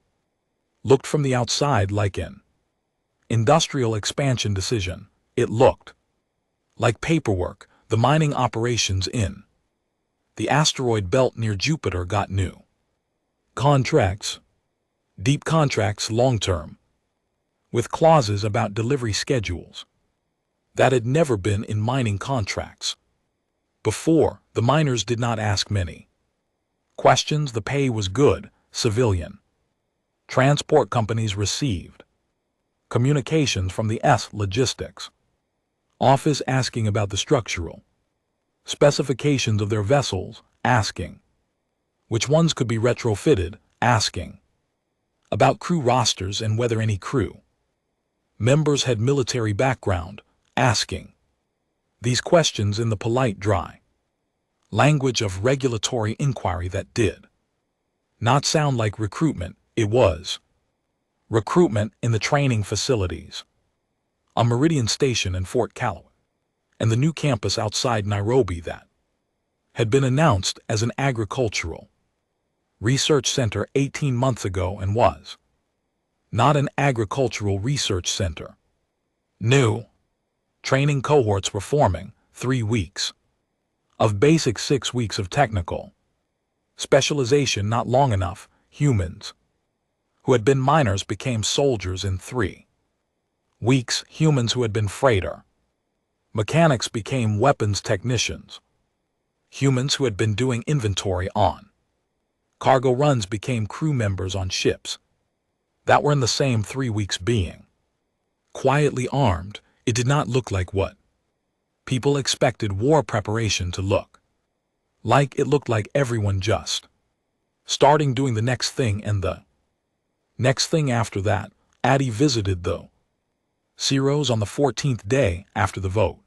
looked from the outside like an industrial expansion decision. It looked like paperwork. The mining operations in the asteroid belt near Jupiter got new contracts, deep contracts, long-term, with clauses about delivery schedules that had never been in mining contracts before. The miners did not ask many questions. The pay was good. Civilian transport companies received communications from the logistics office asking about the structural specifications of their vessels, asking which ones could be retrofitted, asking about crew rosters and whether any crew members had military background, asking these questions in the polite, dry language of regulatory inquiry that did not sound like recruitment. It was recruitment in the training facilities, a Meridian station in Fort Callaway, and the new campus outside Nairobi that had been announced as an agricultural research center 18 months ago and was not an agricultural research center. New training cohorts were forming, 3 weeks of basic, 6 weeks of technical specialization. Not long enough. Humans who had been miners became soldiers in 3 weeks. Humans who had been freighter mechanics became weapons technicians. Humans who had been doing inventory on cargo runs became crew members on ships that were in the same 3 weeks being quietly armed. It did not look like what people expected war preparation to look like. It looked like everyone just starting doing the next thing and the next thing after that. Addie visited the Ciros on the 14th day after the vote.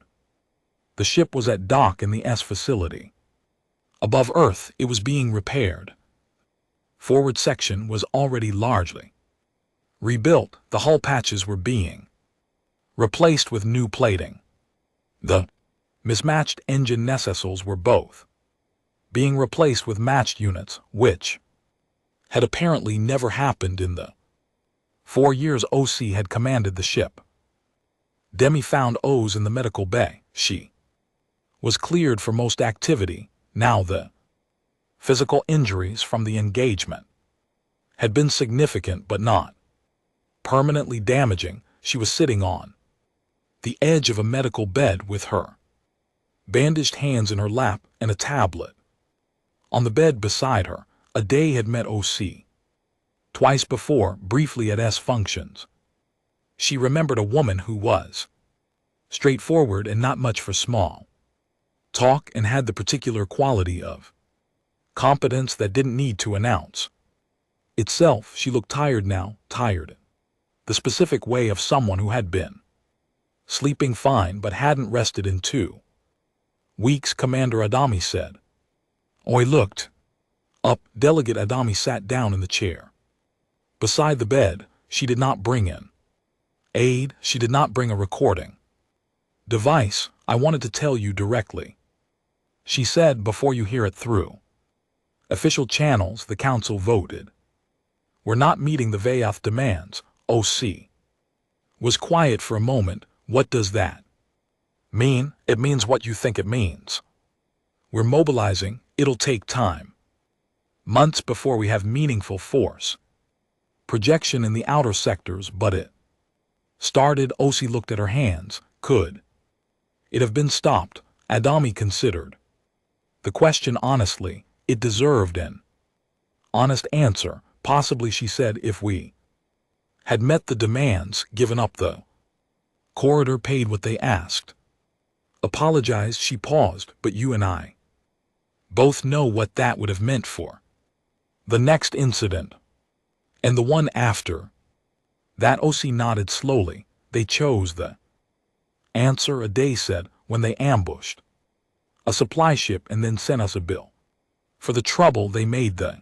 The ship was at dock in the S facility. Above Earth, it was being repaired. Forward section was already largely rebuilt. The hull patches were being replaced with new plating. The Mismatched engine nacelles were both being replaced with matched units, which had apparently never happened in the 4 years OC had commanded the ship. Demi found Oz in the medical bay. She was cleared for most activity. Now the physical injuries from the engagement had been significant but not permanently damaging. She was sitting on the edge of a medical bed with her bandaged hands in her lap and a tablet. On the bed beside her, a day had met OC twice before, briefly at S functions. She remembered a woman who was straightforward and not much for small talk and had the particular quality of competence that didn't need to announce itself. She looked tired now, tired. The specific way of someone who had been sleeping fine but hadn't rested in 2 weeks, Commander Adami said. Oi looked up. Delegate Adami sat down in the chair beside the bed. She did not bring in aid. She did not bring a recording device. I wanted to tell you directly, she said, before you hear it through official channels. The council voted. We're not meeting the VAF demands. OC was quiet for a moment. What does that mean? It means what you think it means. We're mobilizing. It'll take time. Months before we have meaningful force projection in the outer sectors, but it started. OC looked at her hands. Could it have been stopped? Adami considered the question honestly. It deserved an honest answer. Possibly, she said, if we had met the demands, given up the corridor, paid what they asked, apologized. She paused. But you and I both know what that would have meant for the next incident and the one after that. OC nodded slowly. They chose the answer, a day said, when they ambushed a supply ship and then sent us a bill for the trouble they made. The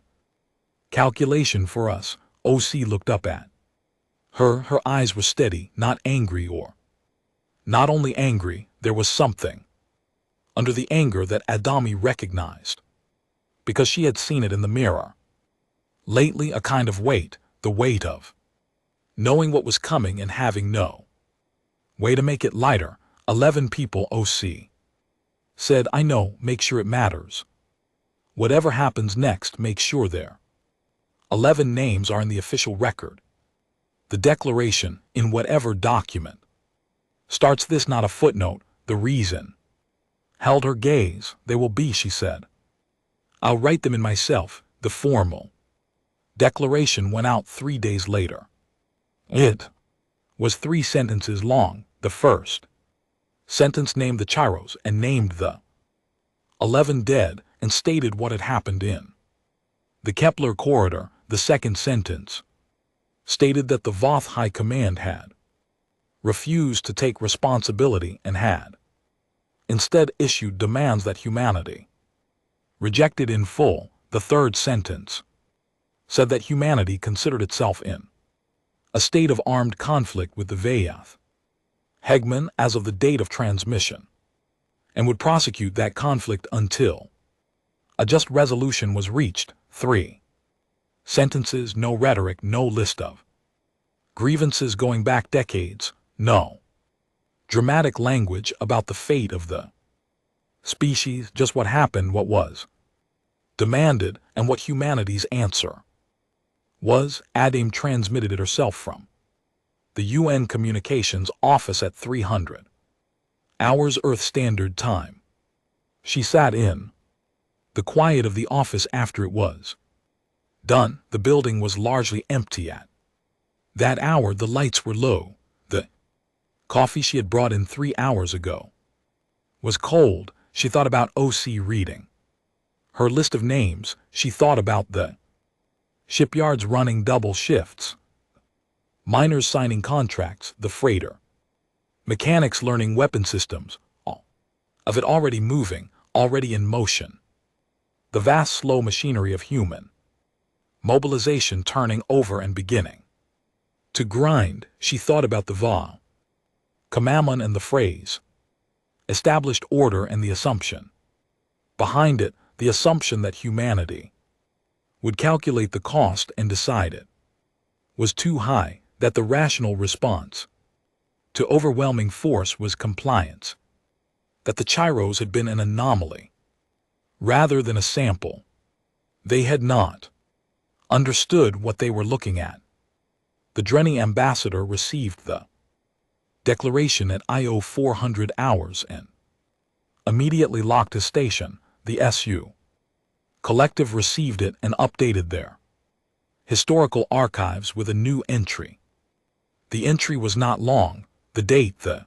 calculation for us. OC looked up at her. Her eyes were steady, not angry, or not only angry. There was something under the anger that Adami recognized, because she had seen it in the mirror lately, a kind of weight, the weight of knowing what was coming and having no way to make it lighter. 11 people, OC said. I know. Make sure it matters. Whatever happens next, make sure their 11 names are in the official record. The declaration, in whatever document starts this, not a footnote. The reason held her gaze. They will be, she said. I'll write them in myself. The formal declaration went out 3 days later. It was 3 sentences long. The first sentence named the Chiros and named the 11 dead and stated what had happened in the Kepler corridor. The second sentence stated that the Voth High Command had refused to take responsibility and had instead issued demands that humanity rejected in full. The third sentence said that humanity considered itself in a state of armed conflict with the Vayath Hegman as of the date of transmission, and would prosecute that conflict until a just resolution was reached. 3 sentences, no rhetoric, no list of grievances going back decades, no dramatic language about the fate of the species, just what happened, what was demanded, and what humanity's answer was. Adame transmitted it herself from the UN Communications Office at 300 hours Earth Standard Time. She sat in the quiet of the office after it was done. The building was largely empty at that hour. The lights were low. The coffee she had brought in 3 hours ago was cold. She thought about OC reading her list of names. She thought about the shipyards running double shifts, miners signing contracts, the freighter mechanics learning weapon systems, all of it already moving, already in motion. The vast slow machinery of human mobilization turning over and beginning to grind. She thought about the Va, Kamaman, and the phrase established order and the assumption. Behind it, the assumption that humanity would calculate the cost and decide it was too high, that the rational response to overwhelming force was compliance, that the Chiros had been an anomaly rather than a sample. They had not understood what they were looking at. The Drenni ambassador received the declaration at IO 400 hours and immediately locked his station. The SU Collective received it and updated their historical archives with a new entry. The entry was not long, the date, the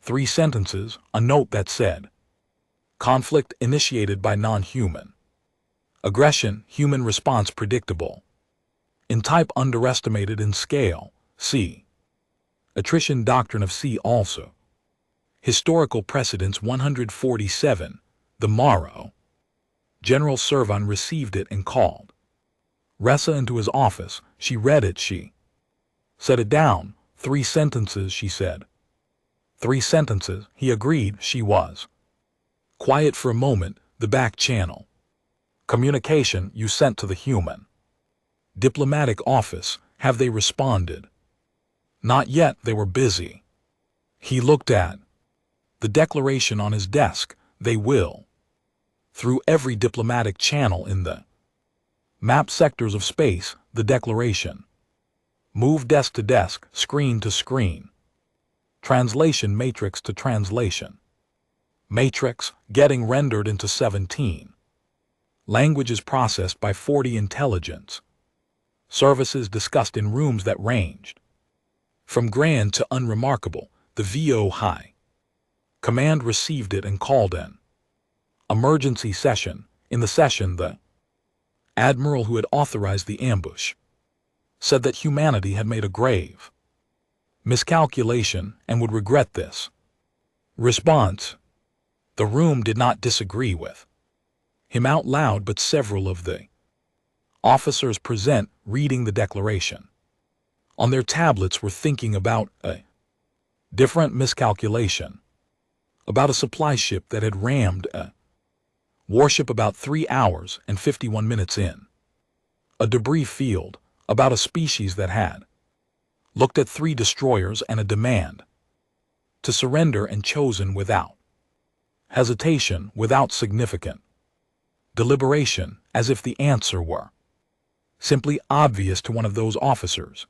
3 sentences, a note that said, conflict initiated by non-human. Aggression, human response predictable. In type underestimated, in scale, C. Attrition doctrine of C also. Historical precedents 147, the morrow. General Servan received it and called Ressa into his office. She read it. She set it down. 3 sentences, she said. 3 sentences, he agreed. She was quiet for a moment. The back channel. Communication you sent to the human diplomatic office, have they responded? Not yet, they were busy. He looked at the declaration on his desk. They will. Through every diplomatic channel in the map sectors of space, the declaration. Move desk to desk, screen to screen. Translation matrix to translation. Matrix, getting rendered into 17. Languages processed by 40 intelligence. Services discussed in rooms that ranged from grand to unremarkable, the VO high. Command received it and called an emergency session. In the session, the admiral who had authorized the ambush said that humanity had made a grave miscalculation and would regret this. Response. The room did not disagree with him out loud, but several of the officers present, reading the declaration on their tablets, were thinking about a different miscalculation, about a supply ship that had rammed a warship about 3 hours and 51 minutes in a debris field, about a species that had looked at 3 destroyers and a demand to surrender and chosen without hesitation, without significant deliberation, as if the answer were simply obvious to one of those officers,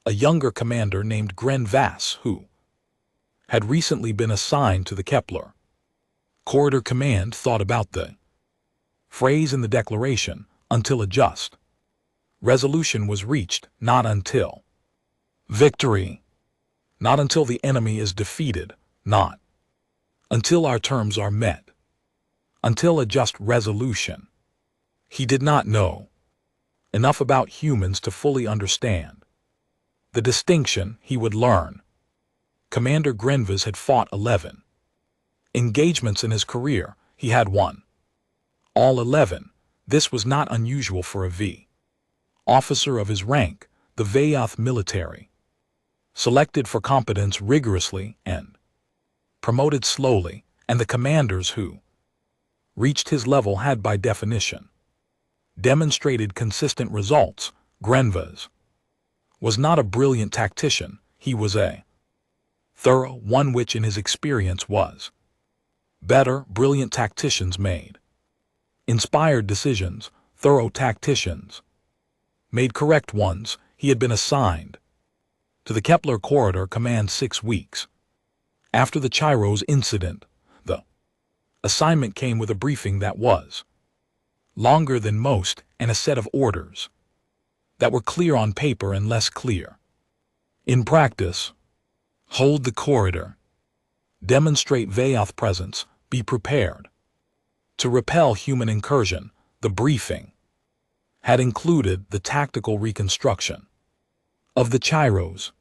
a younger commander named Gren Vass, who had recently been assigned to the Kepler Corridor Command. Thought about the phrase in the declaration, until a just resolution was reached, not until victory, not until the enemy is defeated, not until our terms are met, until a just resolution. He did not know enough about humans to fully understand the distinction. He would learn. Commander Grenvas had fought 11 engagements in his career. He had won all 11. This was not unusual for a V. Officer of his rank, the Vayoth military, selected for competence rigorously and promoted slowly, and the commanders who reached his level had by definition demonstrated consistent results. Grenvas was not a brilliant tactician. He was a thorough one, which in his experience was better. Brilliant tacticians made inspired decisions. Thorough tacticians made correct ones. He had been assigned to the Kepler Corridor Command 6 weeks after the Chiros incident. The assignment came with a briefing that was longer than most and a set of orders that were clear on paper and less clear in practice. Hold the corridor. Demonstrate Vayoth presence. Be prepared to repel human incursion. The briefing had included the tactical reconstruction of the Chiros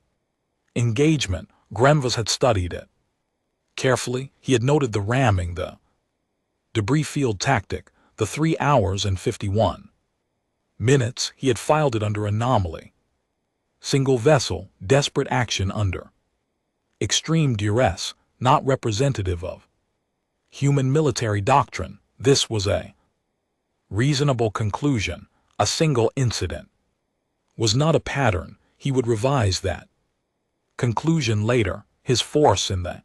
engagement. Grenvas had studied it carefully. He had noted the ramming, the debris field tactic, the 3 hours and 51 minutes. He had filed it under anomaly. Single vessel, desperate action under extreme duress, not representative of human military doctrine. This was a reasonable conclusion. A single incident was not a pattern. He would revise that conclusion later. His force in the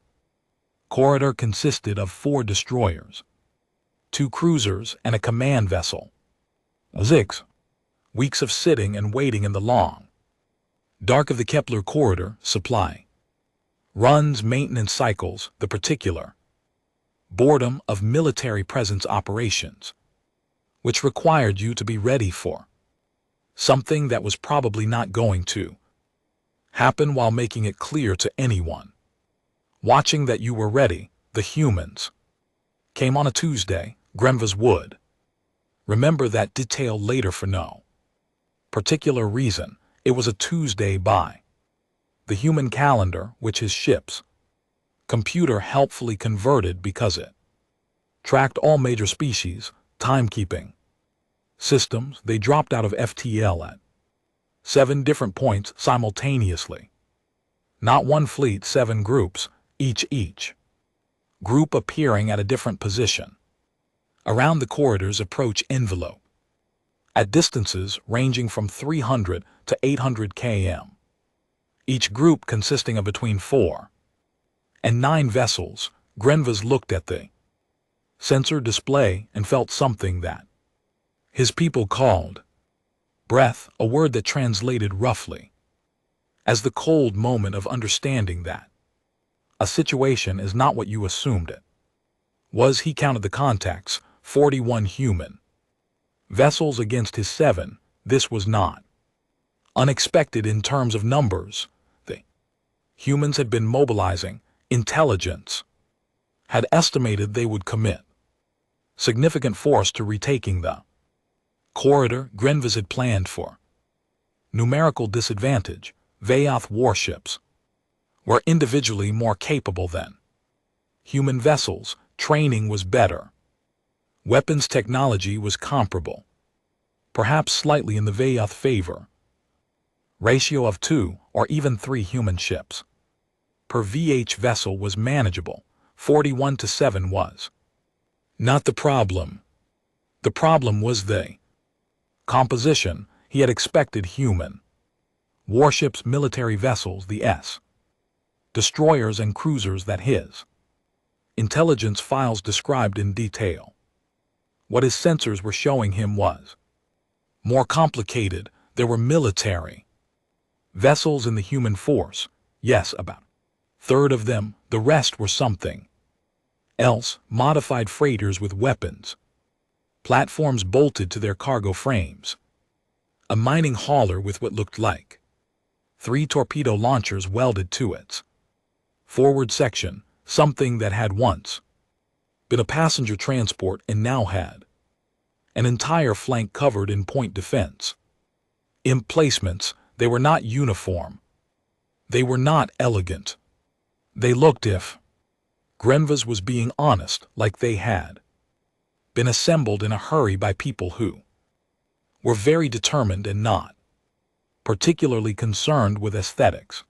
corridor consisted of 4 destroyers, 2 cruisers, and a command vessel. 6 weeks of sitting and waiting in the long dark of the Kepler corridor, supply runs, maintenance cycles, the particular boredom of military presence operations, which required you to be ready for something that was probably not going to happen, while making it clear to anyone watching that you were ready. The humans came on a Tuesday. Grenvas would remember that detail later for no particular reason. It was a Tuesday by the human calendar, which his ship's computer helpfully converted because it tracked all major species timekeeping systems. They dropped out of FTL at 7 different points simultaneously. Not one fleet, 7 groups, each group appearing at a different position around the corridor's approach envelope, at distances ranging from 300 to 800 km. Each group consisting of between 4 and 9 vessels. Grenvas looked at the sensor display and felt something that his people called breath, a word that translated roughly as the cold moment of understanding that a situation is not what you assumed it was. He counted the contacts, 41 human vessels against his 7. This was not unexpected in terms of numbers. The humans had been mobilizing. Intelligence had estimated they would commit significant force to retaking the corridor. Grenvas had planned for numerical disadvantage. Vayoth warships were individually more capable than human vessels. Training was better. Weapons technology was comparable, perhaps slightly in the Vayoth favor. Ratio of 2 or even 3 human ships per VH vessel was manageable. 41 to 7 was not the problem. The problem was the composition. He had expected human warships, military vessels, the S destroyers and cruisers that his intelligence files described in detail. What his sensors were showing him was more complicated. There were military vessels in the human force. Yes, about a third of them. The rest were something else. Modified freighters with weapons platforms bolted to their cargo frames. A mining hauler with what looked like 3 torpedo launchers welded to its forward section. Something that had once been a passenger transport and now had an entire flank covered in point defense emplacements. They were not uniform. They were not elegant. They looked, if Grenvas was being honest, like they had been assembled in a hurry by people who were very determined and not particularly concerned with aesthetics.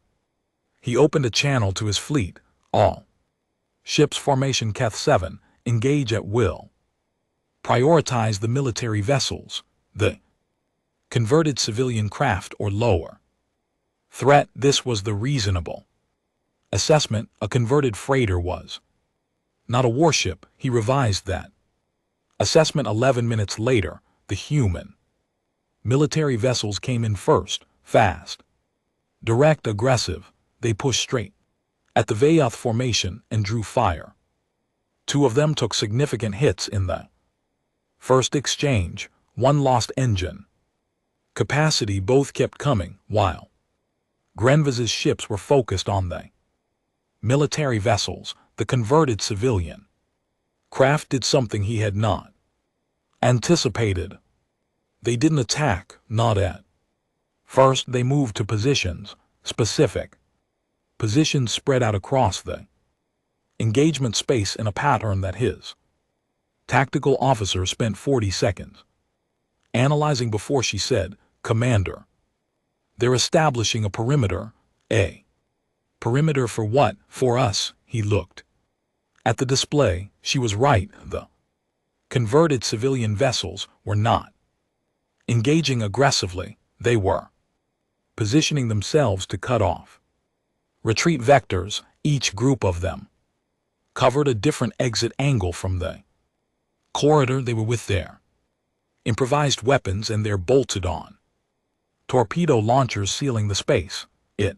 He opened a channel to his fleet. All ships formation Keth 7, engage at will. Prioritize the military vessels, the converted civilian craft or lower threat. This was the reasonable assessment. A converted freighter was not a warship. He revised that assessment 11 minutes later. The human military vessels came in first, fast, direct, aggressive. They pushed straight at the Vayoth formation and drew fire. 2 of them took significant hits in the first exchange. 1 lost engine capacity. Both kept coming, while Grenvas's ships were focused on the military vessels. The converted civilian craft did something he had not anticipated. They didn't attack, not at first. They moved to positions, specific positions spread out across the engagement space in a pattern that his tactical officer spent 40 seconds analyzing before she said, "Commander, they're establishing a perimeter." A perimeter for what? For us, he looked. At the display, she was right. The converted civilian vessels were not engaging aggressively. They were positioning themselves to cut off retreat vectors. Each group of them covered a different exit angle from the corridor they were with, their improvised weapons and their bolted-on torpedo launchers sealing the space. It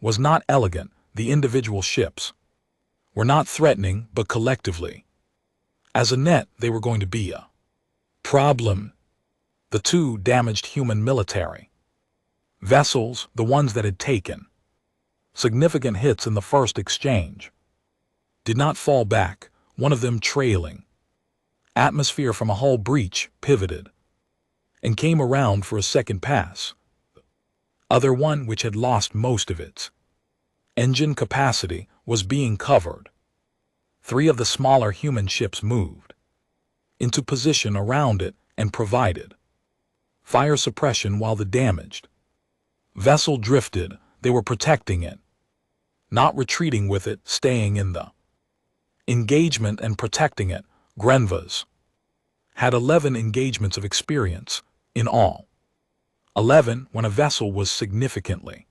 was not elegant. The individual ships were not threatening, but collectively, as a net, they were going to be a problem. The two damaged human military vessels, the ones that had taken significant hits in the first exchange, did not fall back, one of them trailing atmosphere from a hull breach, pivoted and came around for a second pass. The other one, which had lost most of its engine capacity, was being covered. 3 of the smaller human ships moved into position around it and provided fire suppression while the damaged vessel drifted. They were protecting it, not retreating with it, staying in the engagement and protecting it. Grenvas had 11 engagements of experience in all. 11. When a vessel was significantly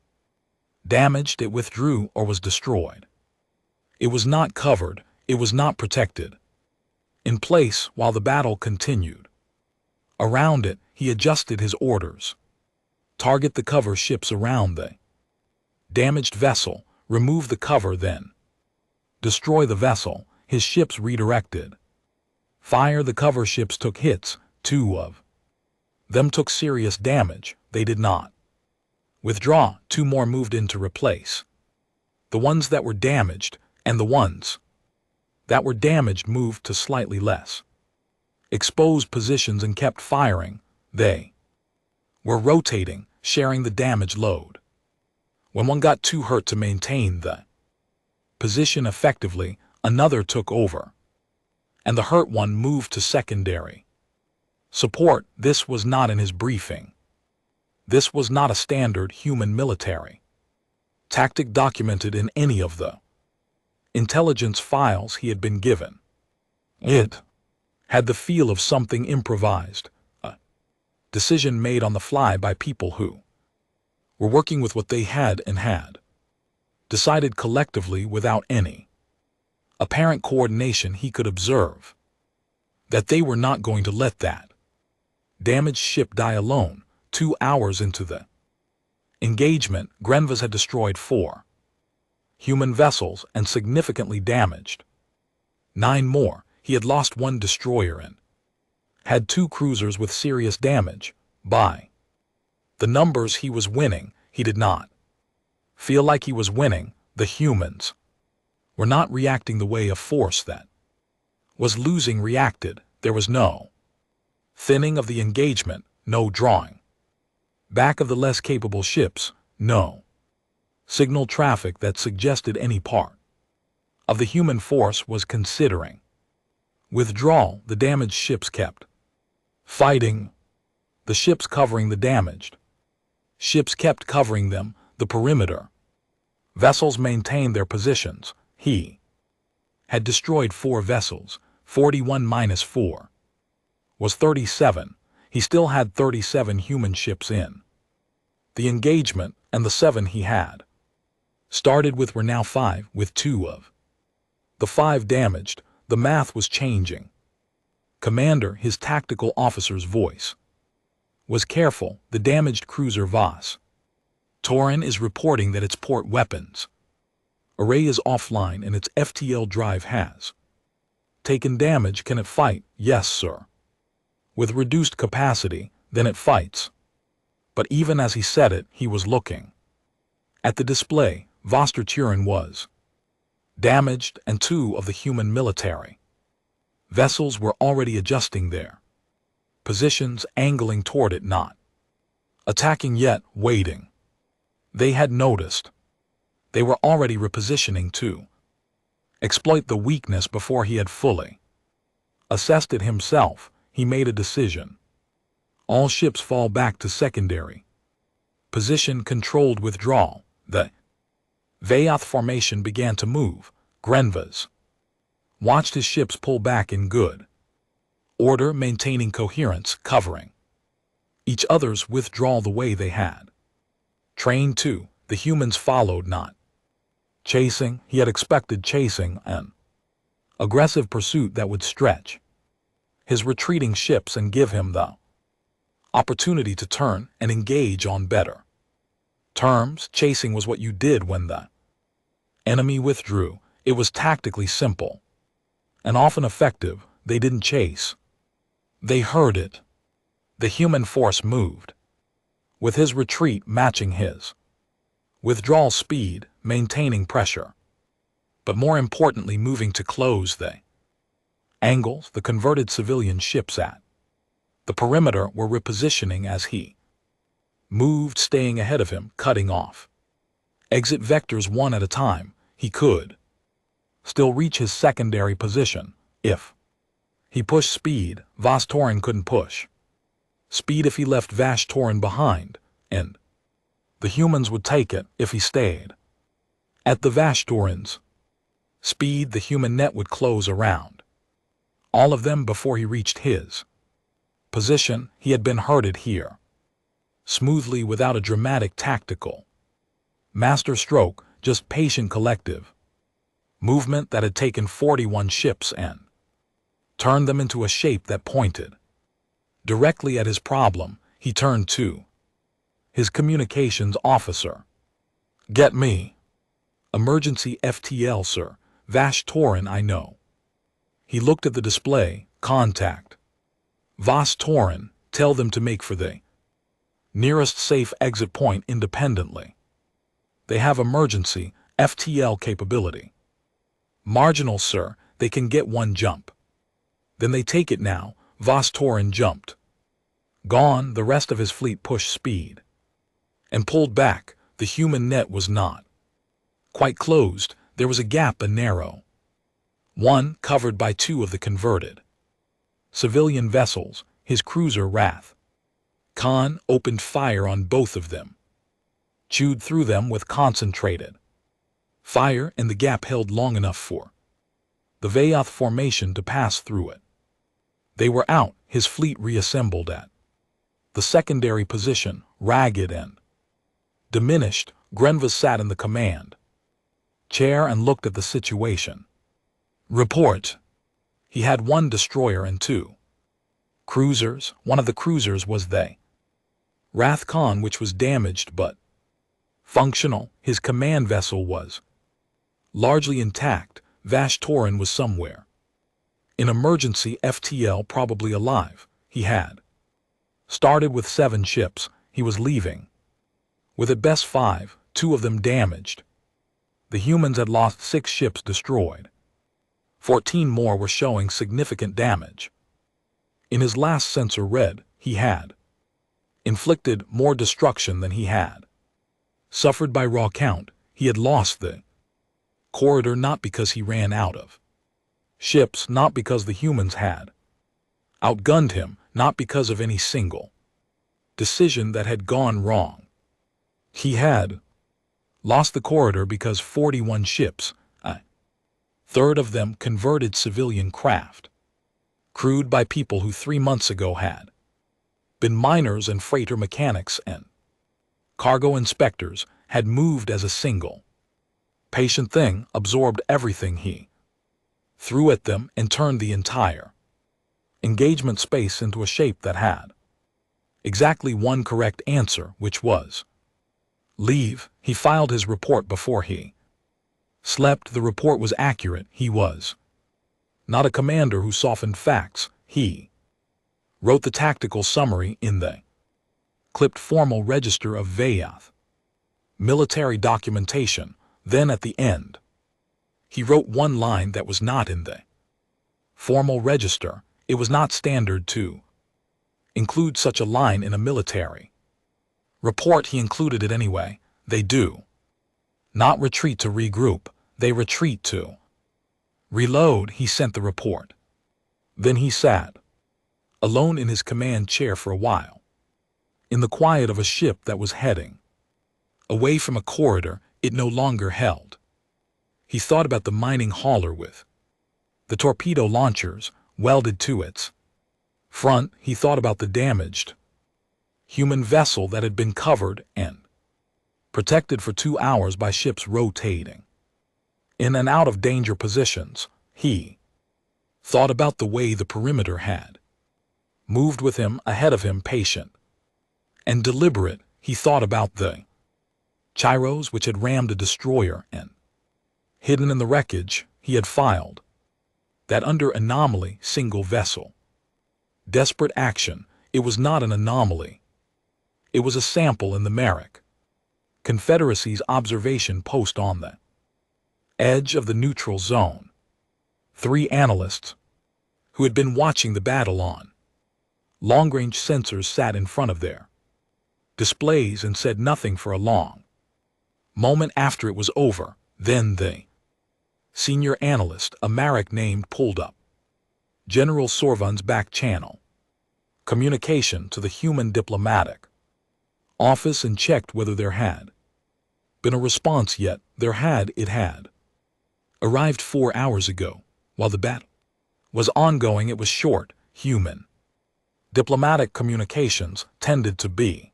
damaged, it withdrew or was destroyed. It was not covered, it was not protected. In place while the battle continued. Around it, he adjusted his orders. Target the cover ships around the damaged vessel, remove the cover, then destroy the vessel. His ships redirected. Fire. The cover ships took hits. 2 of them took serious damage. They did not withdraw. 2 more moved in to replace the ones that were damaged, and the ones that were damaged moved to slightly less exposed positions and kept firing. They were rotating, sharing the damage load. When one got too hurt to maintain the position effectively, another took over, and the hurt one moved to secondary support. This was not in his briefing. This was not a standard human military tactic documented in any of the intelligence files he had been given. It had the feel of something improvised, a decision made on the fly by people who were working with what they had and had decided collectively without any apparent coordination. He could observe that they were not going to let that damaged ship die alone. 2 hours into the engagement, Grenvas had destroyed 4 human vessels and significantly damaged 9 more. He had lost 1 destroyer and had 2 cruisers with serious damage. By the numbers he was winning, he did not feel like he was winning. The humans were not reacting the way a force that was losing reacted. There was no thinning of the engagement, no drawing back of the less capable ships, no signal traffic that suggested any part of the human force was considering withdrawal. The damaged ships kept fighting. The ships covering the damaged ships kept covering them. The perimeter vessels maintained their positions. He had destroyed 4 vessels. 41 minus 4 was 37. He still had 37 human ships in the engagement, and the 7 he had started with were now 5, with 2 of the 5 damaged. The math was changing. Commander, his tactical officer's voice was careful. The damaged cruiser Voss Torin is reporting that its port weapons array is offline and its FTL drive has taken damage. Can it fight? Yes, sir. With reduced capacity, then it fights. But even as he said it, he was looking at the display. Voster Turin was damaged, and 2 of the human military vessels were already adjusting their positions, angling toward it, not attacking yet, waiting. They had noticed. They were already repositioning to exploit the weakness before he had fully assessed it himself. He made a decision. All ships fall back to secondary position. Controlled withdrawal. The Vayoth formation began to move. Grenvas watched his ships pull back in good order, maintaining coherence, covering each other's withdrawal the way they had trained to. The humans followed, not chasing. He had expected chasing, an aggressive pursuit that would stretch his retreating ships and give him the opportunity to turn and engage on better terms. Chasing was what you did when the enemy withdrew. It was tactically simple and often effective. They didn't chase. They heard it. The human force moved, with his retreat matching his withdrawal speed, maintaining pressure, but more importantly moving to close the angles the converted civilian ships at the perimeter were repositioning as he moved, staying ahead of him, cutting off exit vectors one at a time. He could still reach his secondary position if he pushed speed. Vostorin couldn't push speed if he left Vashtorin behind, and the humans would take it if he stayed at the Vashtorin's speed. The human net would close around all of them before he reached his position. He had been herded here smoothly, without a dramatic tactical master stroke, just patient collective movement that had taken 41 ships and turned them into a shape that pointed directly at his problem. He turned to his communications officer. "Get me emergency FTL, sir. Vashtorin, I know." He looked at the display. "Contact Vostorin. Tell them to make for the nearest safe exit point independently. They have emergency FTL capability." "Marginal, sir. They can get one jump." "Then they take it now." Vostorin jumped. Gone. The rest of his fleet pushed speed and pulled back. The human net was not quite closed. There was a gap, a narrow one, covered by two of the converted civilian vessels. His cruiser Wrath Khan opened fire on both of them, chewed through them with concentrated fire, and the gap held long enough for the Vayoth formation to pass through it. They were out. His fleet reassembled at the secondary position, ragged and diminished. Grenvas sat in the command chair and looked at the situation. "Report." He had one destroyer and two cruisers. One of the cruisers was the Wrath Khan, which was damaged but functional. His command vessel was largely intact. Vashtorin was somewhere in emergency FTL, probably alive. He had started with 7 ships. He was leaving with at best 5, 2 of them damaged. The humans had lost 6 ships destroyed. 14 more were showing significant damage. In his last sensor read, he had inflicted more destruction than he had suffered. By raw count, he had lost the corridor, not because he ran out of ships, not because the humans had outgunned him, not because of any single decision that had gone wrong. He had lost the corridor because 41 ships, a third of them converted civilian craft, crewed by people who 3 months ago had been miners and freighter mechanics and cargo inspectors, had moved as a single patient thing, absorbed everything he threw at them, and turned the entire engagement space into a shape that had exactly one correct answer, which was leave. He filed his report before he slept. The report was accurate. He was not a commander who softened facts. He wrote the tactical summary in the clipped formal register of Vayoth military documentation. Then at the end, he wrote one line that was not in the formal register. It was not standard to include such a line in a military report. He included it anyway. They do not retreat to regroup. They retreat to reload. He sent the report. Then he sat alone in his command chair for a while, in the quiet of a ship that was heading away from a corridor it no longer held. He thought about the mining hauler with the torpedo launchers welded to its front. He thought about the damaged human vessel that had been covered and protected for 2 hours by ships rotating in and out of danger positions. He thought about the way the perimeter had moved with him, ahead of him, patient and deliberate. He thought about the gyros which had rammed a destroyer and, hidden in the wreckage, he had filed that under anomaly single vessel. Desperate action. It was not an anomaly. It was a sample in the Merrick Confederacy's observation post on the edge of the neutral zone. 3 analysts who had been watching the battle on long-range sensors sat in front of their displays and said nothing for a long moment after it was over. Then the senior analyst, a Marek named, pulled up General Sorvan's back channel communication to the human diplomatic office and checked whether there had been a response yet. It had arrived 4 hours ago. While the battle was ongoing, it was short. Human diplomatic communications tended to be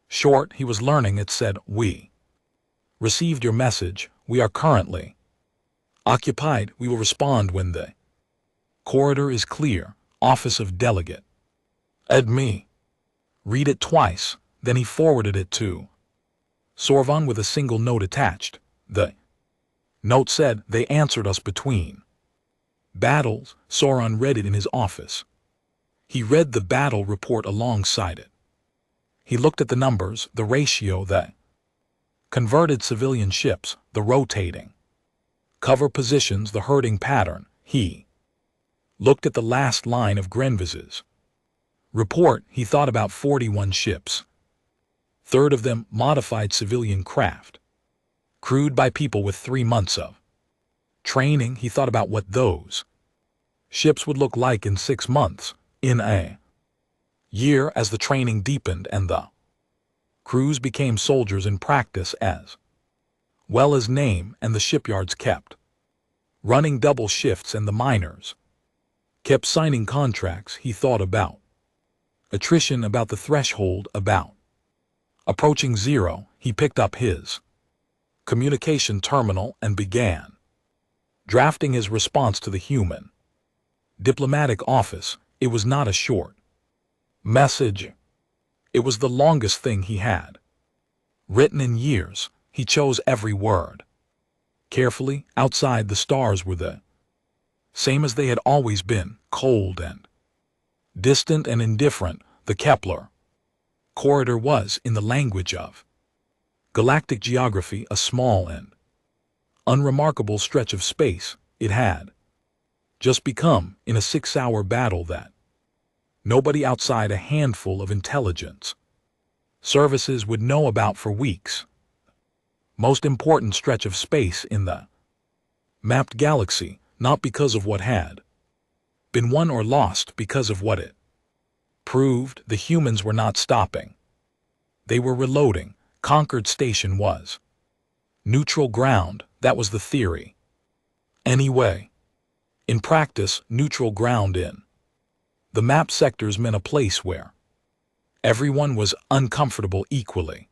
short. He was learning. It said, "We received your message. We are currently occupied. We will respond when the corridor is clear. Office of Delegate Admi." Read it twice. Then he forwarded it to Sorvan with a single note attached. The note said, "They answered us between battles." Soran read it in his office. He read the battle report alongside it. He looked at the numbers, the ratio, the converted civilian ships, the rotating cover positions, the herding pattern. He looked at the last line of Grenvis's report. He thought about 41 ships, 1/3 of them modified civilian craft, crewed by people with 3 months of training. He thought about what those ships would look like in 6 months, in a year, as the training deepened and the crews became soldiers in practice as well as name, and the shipyards kept running double shifts and the miners kept signing contracts. He thought about attrition, about the threshold, about approaching zero. He picked up his communication terminal and began drafting his response to the human diplomatic office. It was not a short message. It was the longest thing he had written in years. He chose every word carefully. Outside, the stars were the same as they had always been, cold and distant and indifferent. The Kepler corridor was, in the language of galactic geography, a small and unremarkable stretch of space. It had just become, in a 6-hour battle that nobody outside a handful of intelligence services would know about for weeks, most important stretch of space in the mapped galaxy, not because of what had been won or lost, because of what it proved. The humans were not stopping. They were reloading. Conquered station was neutral ground. That was the theory. Anyway, in practice, neutral ground in the map sectors meant a place where everyone was uncomfortable equally,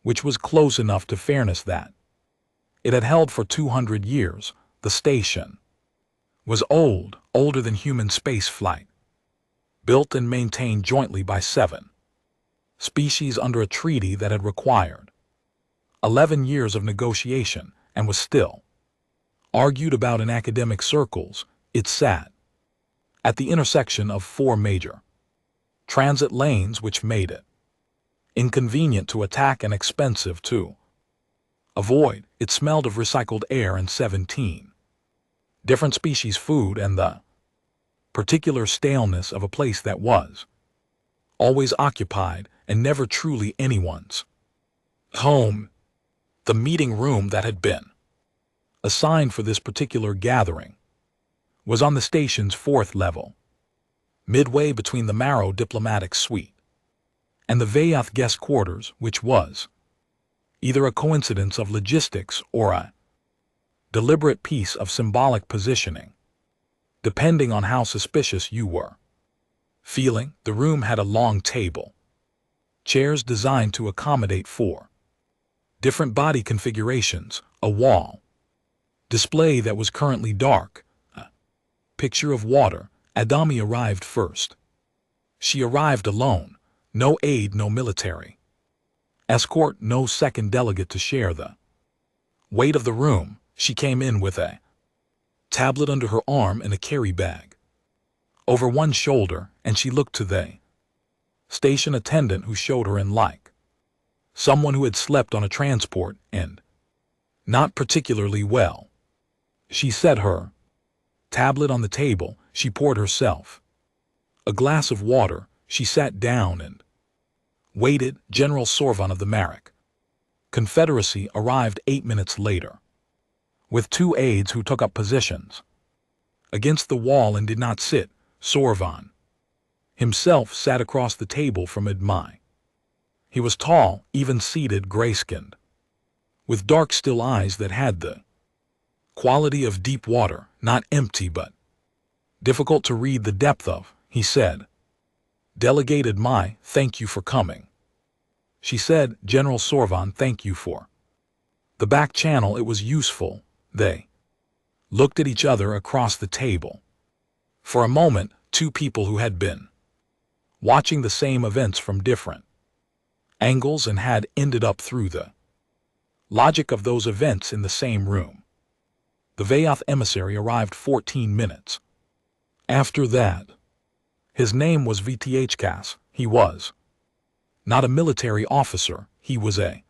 which was close enough to fairness that it had held for 200 years. The station was old, older than human space flight, built and maintained jointly by 7 species under a treaty that had required 11 years of negotiation and was still argued about in academic circles. It sat at the intersection of 4 major transit lanes, which made it inconvenient to attack and expensive to avoid. It smelled of recycled air and 17 different species food and the particular staleness of a place that was always occupied and never truly anyone's home. The meeting room that had been assigned for this particular gathering was on the station's 4th level, midway between the Marrow diplomatic suite and the Vayath guest quarters, which was either a coincidence of logistics or a Deliberate piece of symbolic positioning, depending on how suspicious you were. Feeling, the room had a long table. Chairs designed to accommodate 4 different body configurations, a wall. Display that was currently dark. A picture of water. Adami arrived first. She arrived alone. No aid, no military escort, no second delegate to share the weight of the room. She came in with a tablet under her arm and a carry bag over one shoulder, and she looked to the station attendant, who showed her in like someone who had slept on a transport and not particularly well. She set her tablet on the table. She poured herself a glass of water. She sat down and waited. General Sorvan of the Marek Confederacy arrived 8 minutes later, with 2 aides who took up positions against the wall and did not sit. Sorvan himself sat across the table from Admi. He was tall, even-seated, gray-skinned, with dark, still eyes that had the quality of deep water, not empty but difficult to read the depth of. He said, "Delegate Admi, thank you for coming." She said, "General Sorvan, thank you for the back channel. It was useful." They looked at each other across the table. For a moment, 2 people who had been watching the same events from different angles and had ended up through the logic of those events in the same room. The Vayoth emissary arrived 14 minutes after that. His name was VTHKAS. He was not a military officer. He was a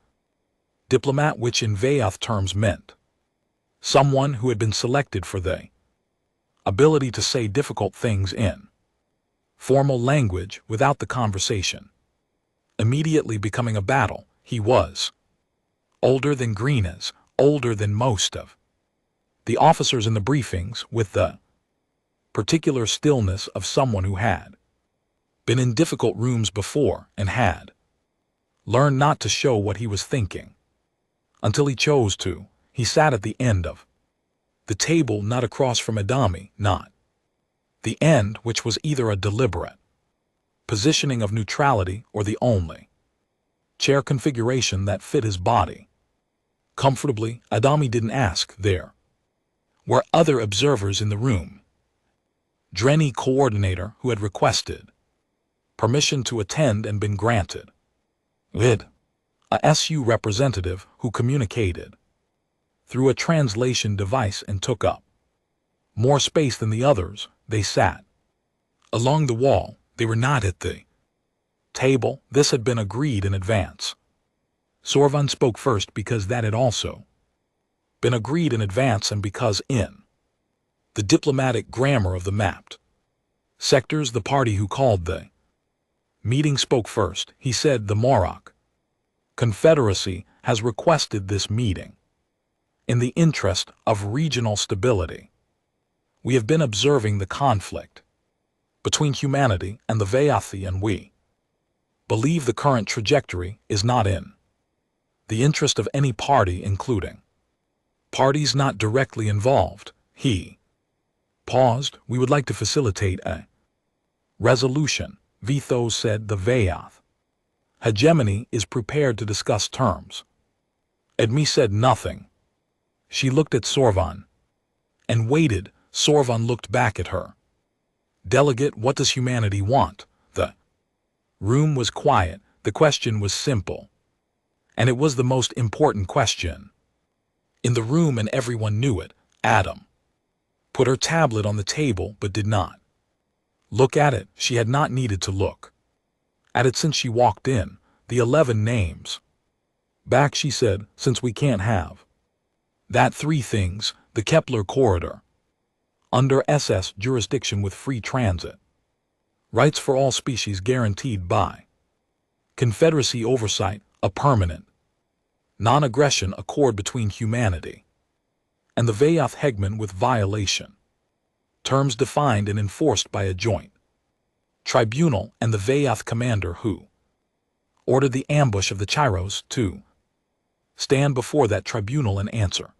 diplomat, which in Vayoth terms meant someone who had been selected for the ability to say difficult things in formal language without the conversation immediately becoming a battle. He was older than Greenas, older than most of the officers in the briefings, with the particular stillness of someone who had been in difficult rooms before and had learned not to show what he was thinking until he chose to. He sat at the end of the table, not across from Adami, not the end, which was either a deliberate positioning of neutrality or the only chair configuration that fit his body comfortably. Adami didn't ask. There were other observers in the room. Drenny, coordinator, who had requested permission to attend and been granted it. A SU representative who communicated through a translation device and took up more space than the others. They sat along the wall. They were not at the table. This had been agreed in advance. Sorvan spoke first because that had also been agreed in advance, and because in the diplomatic grammar of the mapped sectors, the party who called the meeting spoke first. He said, "The Morocco Confederacy has requested this meeting in the interest of regional stability. We have been observing the conflict between humanity and the Vayothi, and we believe the current trajectory is not in the interest of any party, including parties not directly involved." He paused. "We would like to facilitate a resolution." Vithos said, "The Vayoth hegemony is prepared to discuss terms." Admi said nothing. She looked at Sorvan and waited. Sorvan looked back at her. "Delegate, what does humanity want?" The room was quiet. The question was simple, and it was the most important question in the room, and everyone knew it. Adam put her tablet on the table but did not look at it. She had not needed to look at it since she walked in. "The 11 names back," she said, "since we can't have that 3 things. The Kepler corridor under SS jurisdiction with free transit rights for all species guaranteed by Confederacy oversight, a permanent non-aggression accord between humanity and the Vayoth Hegman with violation terms defined and enforced by a joint tribunal, and the Vayoth commander who ordered the ambush of the Chiros to stand before that tribunal and answer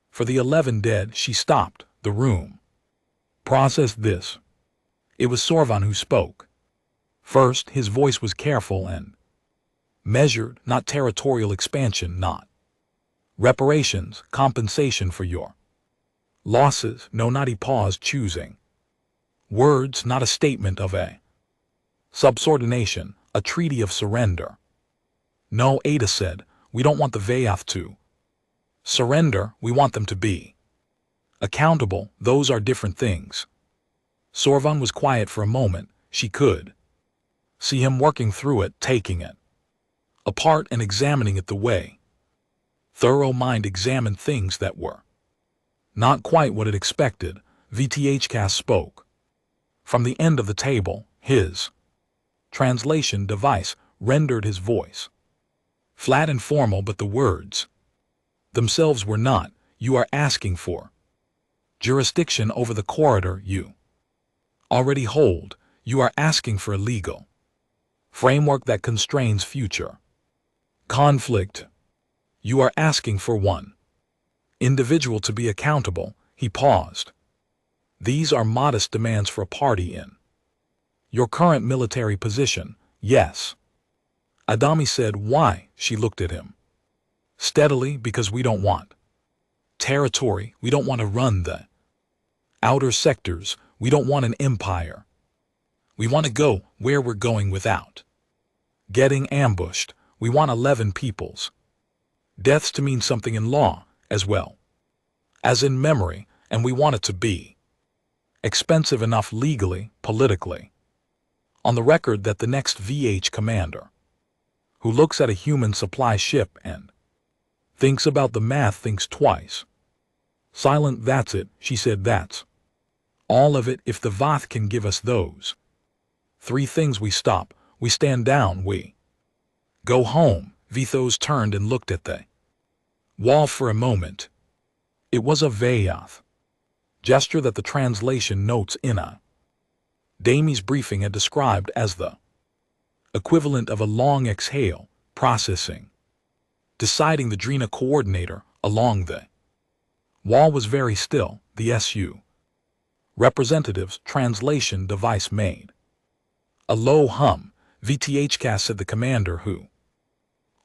For the 11 dead, she stopped the room. Process this. It was Sorvan who spoke. First, his voice was careful and measured, not territorial expansion, not reparations, compensation for your losses, no, not. He paused, choosing words, not a statement of a subordination, a treaty of surrender. No, Ada said, we don't want the Vayath to surrender, we want them to be accountable. Those are different things. Sorvan was quiet for a moment. She could see him working through it, taking it apart and examining it the way thorough mind examined things that were not quite what it expected. VTHcast spoke. From the end of the table, his translation device rendered his voice flat and formal, but the words themselves were not. You are asking for jurisdiction over the corridor you already hold. You are asking for a legal framework that constrains future conflict. You are asking for one individual to be accountable. He paused. These are modest demands for a party in your current military position. Yes. Adami said. Why? She looked at him steadily. Because we don't want territory. We don't want to run the outer sectors. We don't want an empire. We want to go where we're going without getting ambushed. We want 11 people's deaths to mean something in law as well as in memory, and we want it to be expensive enough legally, politically, on the record that the next VH commander who looks at a human supply ship and thinks about the math thinks twice. Silent. That's it, she said. That's all of it. If the Vath can give us those 3 things, we stop, we stand down, we go home. Vithos turned and looked at the wall for a moment. It was a Vayath gesture that the translation notes in a Dami's briefing had described as the equivalent of a long exhale, processing, deciding. The Drina coordinator along the wall was very still. The SU representative's translation device made a low hum. VTHcast said. The commander who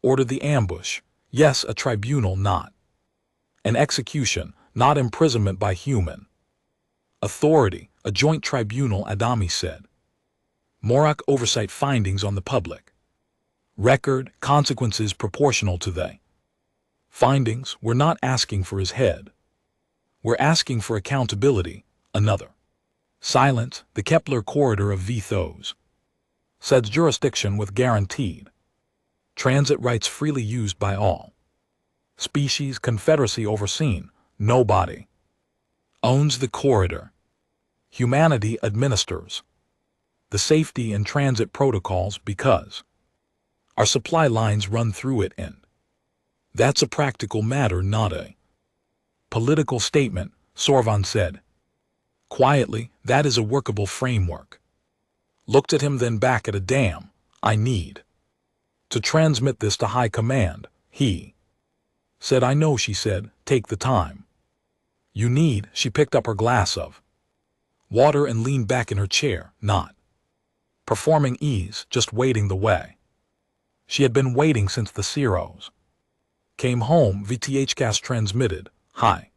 ordered the ambush. Yes, a tribunal, not an execution, not imprisonment by human authority. A joint tribunal, Adami said. Morak oversight findings on the public record, consequences proportional to the findings. We're not asking for his head. We're asking for accountability. Another silence. The Kepler corridor of Vithos said jurisdiction with guaranteed transit rights freely used by all species. Confederacy overseen. Nobody owns the corridor. Humanity administers the safety and transit protocols because our supply lines run through it, and that's a practical matter, not a political statement, Sorvan said. Quietly, that is a workable framework. Looked at him, then back at Adam. I need to transmit this to high command, he said. I know, she said. Take the time you need. She picked up her glass of water and leaned back in her chair, not performing ease, just waiting the way she had been waiting since the Ceros came home. VTHcast transmitted. High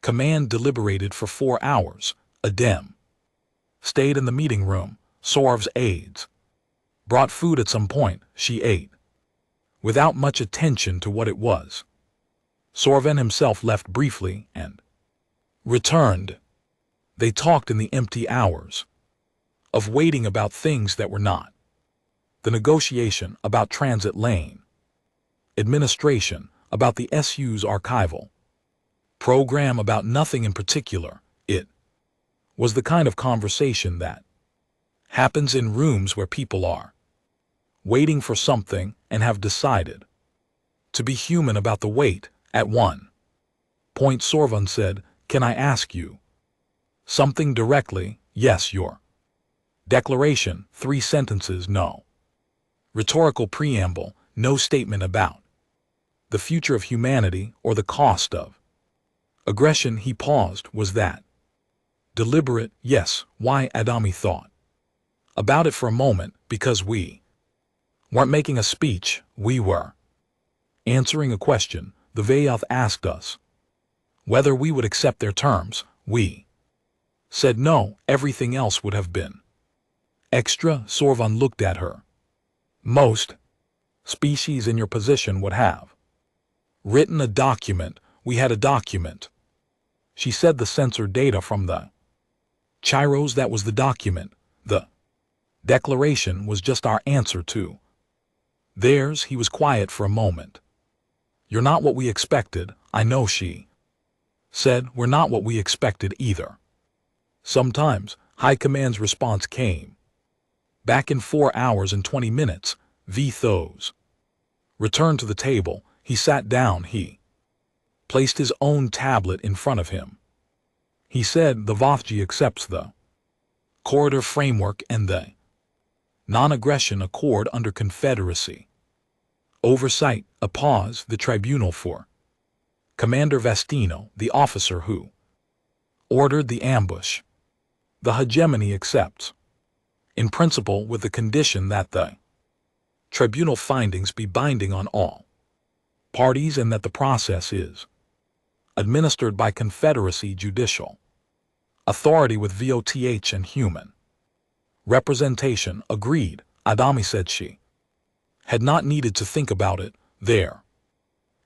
command deliberated for 4 hours. Adem stayed in the meeting room. Sorv's aides brought food at some point. She ate without much attention to what it was. Sorvan himself left briefly and returned. They talked in the empty hours of waiting about things that were not the negotiation, about transit lane administration, about the SU's archival program, about nothing in particular. It was the kind of conversation that happens in rooms where people are waiting for something and have decided to be human about the wait. At one point, Sorvan said, "Can I ask you something directly?" "Yes." "Your declaration, 3 sentences, no rhetorical preamble, no statement about the future of humanity or the cost of Aggression, he paused, was that. Deliberate, yes, why, Adami thought. About it for a moment, because we weren't making a speech, we were answering a question the Vayath asked us. Whether we would accept their terms, we said no, everything else would have been extra. Sorvan looked at her. Most species in your position would have written a document. We had a document. She said the sensor data from the Chiros, that was the document. The declaration was just our answer to theirs. He was quiet for a moment. You're not what we expected, I know, she said. We're not what we expected either. Sometimes, High Command's response came back in 4 hours and 20 minutes. Thos returned to the table. He sat down. He placed his own tablet in front of him. He said the Vothji accepts the corridor framework and the non-aggression accord under Confederacy oversight. A pause. The tribunal for Commander Vestino, the officer who ordered the ambush. The hegemony accepts, in principle, with the condition that the tribunal findings be binding on all parties and that the process is administered by Confederacy judicial authority with VOTH and human representation. Agreed, Adami said. She had not needed to think about it. There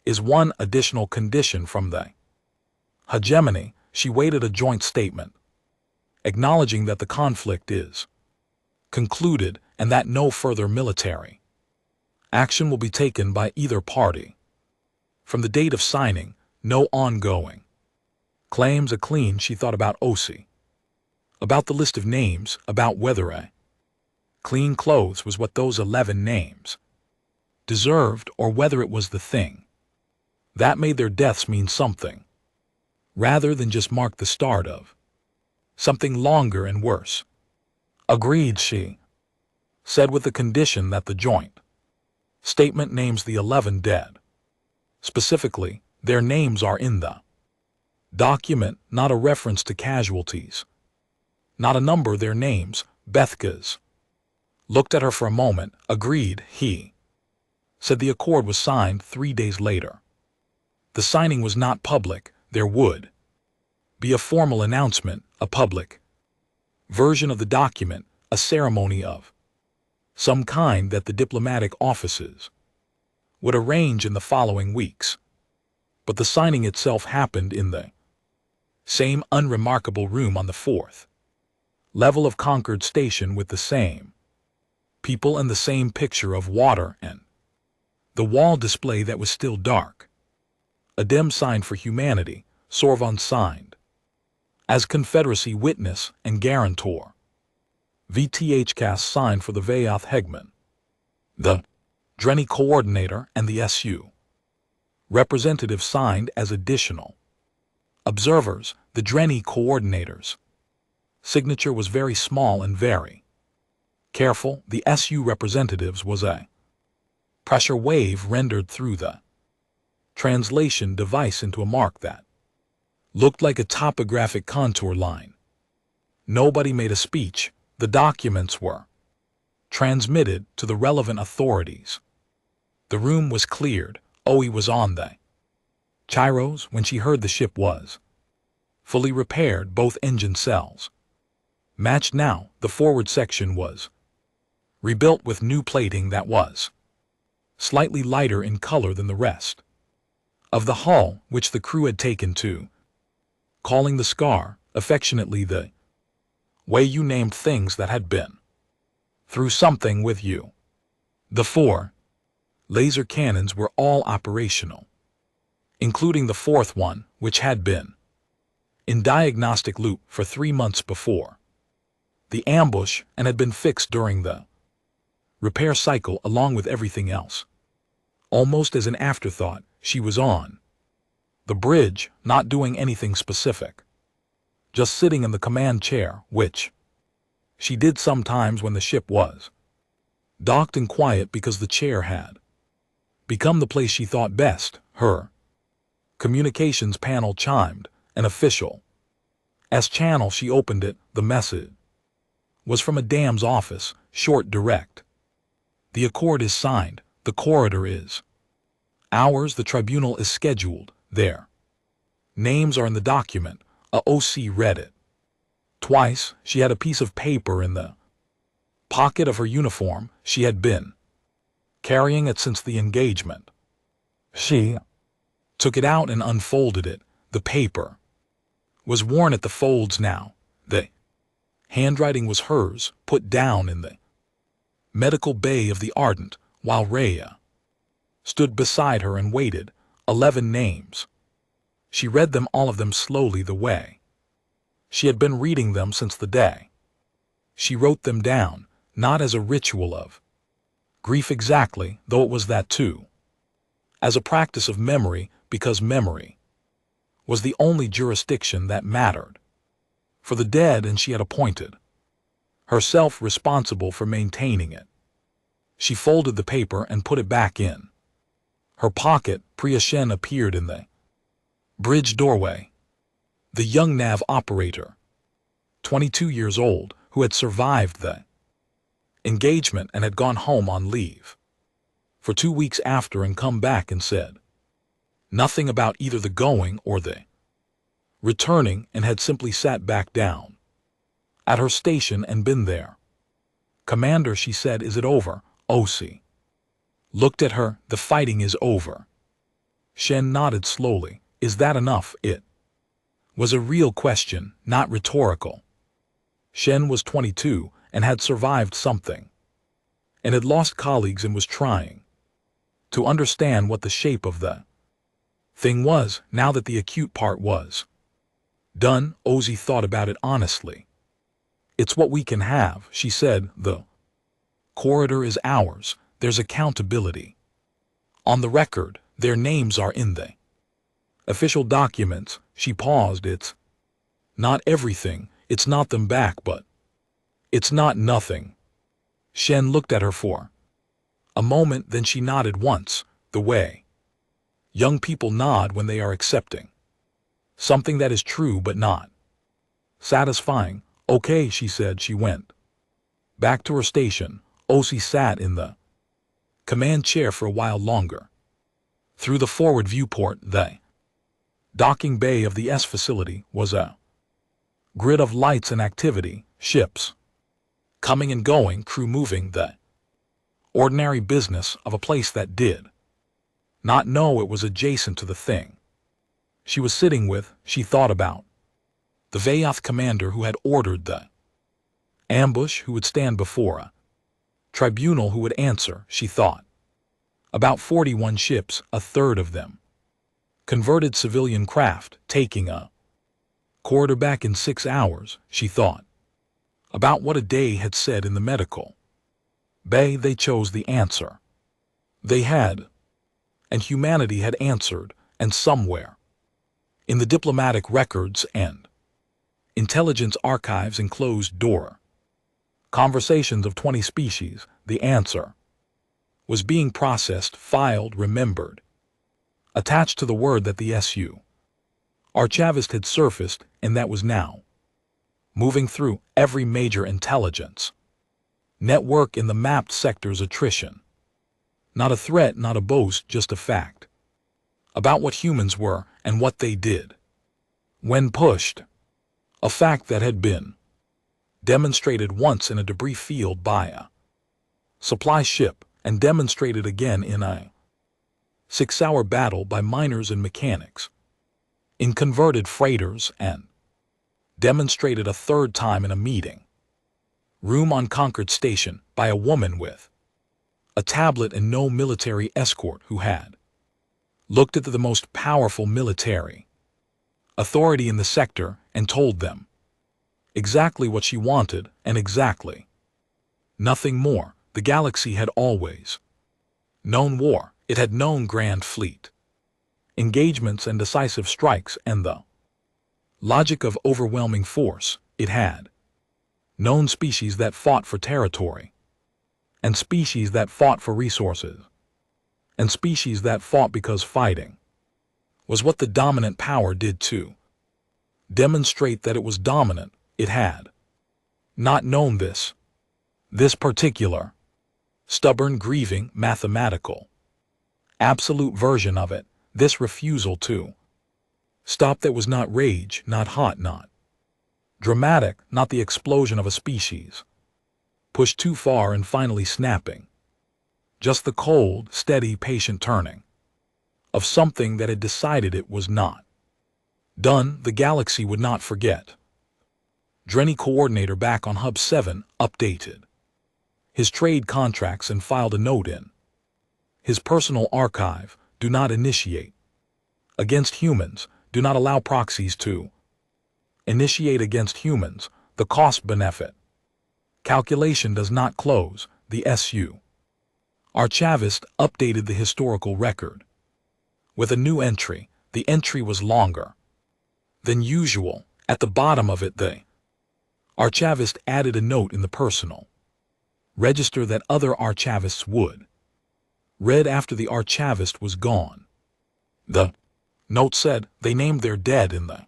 is one additional condition from the hegemony. She waited a joint statement, acknowledging that the conflict is concluded and that no further military action will be taken by either party. From the date of signing, no ongoing claims. A clean. She thought about Osi, about the list of names, about whether a clean clothes was what those 11 names deserved, or whether it was the thing that made their deaths mean something, rather than just mark the start of something longer and worse. Agreed, she said, with the condition that the joint statement names the 11 dead. Specifically, their names are in the document, not a reference to casualties, not a number. Their names. Bethkas looked at her for a moment. Agreed, he said. The accord was signed 3 days later. The signing was not public. There would be a formal announcement, a public version of the document, a ceremony of some kind that the diplomatic offices would arrange in the following weeks. But the signing itself happened in the same unremarkable room on the 4th level of Concord Station, with the same people and the same picture of water and the wall display that was still dark. Adem signed for humanity. Sorvan signed as Confederacy witness and guarantor. VTHCAS signed for the Vayath Hegman, the Drenny coordinator, and the SU representative signed as additional observers. The Drenny coordinators' signature was very small and very careful. The SU representatives was a pressure wave rendered through the translation device into a mark that looked like a topographic contour line. Nobody made a speech. The documents were transmitted to the relevant authorities. The room was cleared. Oe was on the Chiros when she heard the ship was fully repaired. Both engine cells matched now. The forward section was rebuilt with new plating that was slightly lighter in color than the rest of the hull, which the crew had taken to calling the Scar, affectionately the way you named things that had been through something with you. The 4 laser cannons were all operational, including the 4th one, which had been in diagnostic loop for 3 months before the ambush and had been fixed during the repair cycle along with everything else. Almost as an afterthought, she was on the bridge, not doing anything specific, just sitting in the command chair, which she did sometimes when the ship was docked, and quiet because the chair had become the place she thought best. Her Communications panel chimed, an official. S channel. She opened it. The message was from a dam's office, short, direct. The accord is signed. The corridor is ours. The tribunal is scheduled. Their names are in the document. A OC read it. Twice. She had a piece of paper in the pocket of her uniform. She had been carrying it since the engagement. She took it out and unfolded it. The paper was worn at the folds now. The handwriting was hers, put down in the medical bay of the Ardent, while Rhea stood beside her and waited. 11 names. She read them, all of them, slowly, the way she had been reading them since the day. She wrote them down, not as a ritual of grief exactly, though it was that too, as a practice of memory, because memory was the only jurisdiction that mattered for the dead, and she had appointed herself responsible for maintaining it. She folded the paper and put it back in her pocket. Priya Shen appeared in the bridge doorway. The young nav operator, 22 years old, who had survived the engagement and had gone home on leave for 2 weeks after and come back and said nothing about either the going or the returning, and had simply sat back down at her station and been there. Commander, she said, is it over? OC looked at her. The fighting is over. Shen nodded slowly. Is that enough? It was a real question, not rhetorical. Shen was 22 and had survived something, and had lost colleagues, and was trying to understand what the shape of the thing was, now that the acute part was done. Ozzy thought about it honestly. It's what we can have, she said. The corridor is ours. There's accountability on the record. Their names are in the official documents. She paused. It's not everything. It's not them back, but it's not nothing. Shen looked at her for a moment, then she nodded once, the way young people nod when they are accepting something that is true but not satisfying. Okay, she said. She went back to her station. Osi sat in the command chair for a while longer. Through the forward viewport, the docking bay of the S facility was a grid of lights and activity, ships coming and going, crew moving, the ordinary business of a place that did not know it was adjacent to the thing she was sitting with. She thought about the Vayoth commander who had ordered the ambush, who would stand before a tribunal, who would answer. She thought about 41 ships, a third of them converted civilian craft, taking a corridor back in 6 hours. She thought about what a day had said in the medical bay. They chose the answer they had, and humanity had answered, and somewhere in the diplomatic records and intelligence archives and closed door conversations of 20 species, the answer was being processed, filed, remembered, attached to the word that the SU archivist had surfaced, and that was now moving through every major intelligence network in the mapped sector's attrition. Not a threat, not a boast, just a fact about what humans were and what they did when pushed. A fact that had been demonstrated once in a debris field by a supply ship, and demonstrated again in a 6-hour battle by miners and mechanics in converted freighters, and demonstrated a third time in a meeting room on Concord Station by a woman with a tablet and no military escort, who had looked at the most powerful military authority in the sector and told them exactly what she wanted, and exactly nothing more. The galaxy had always known war. It had known grand fleet engagements and decisive strikes and the logic of overwhelming force. It had known species that fought for territory, and species that fought for resources, and species that fought because fighting was what the dominant power did too. Demonstrate that it was dominant. It had not known this particular, stubborn, grieving, mathematical, absolute version of it, this refusal to stop that was not rage, not hot, not dramatic, not the explosion of a species, pushed too far and finally snapping. Just the cold, steady, patient turning of something that had decided it was not done. The galaxy would not forget. Drenny, coordinator back on Hub 7, updated his trade contracts and filed a note in his personal archive: do not initiate against humans, do not allow proxies to initiate against humans. The cost-benefit calculation does not close. The SU archivist updated the historical record with a new entry. The entry was longer than usual. At the bottom of it, the archivist added a note in the personal register that other archivists would read after the archivist was gone. The note said they named their dead in the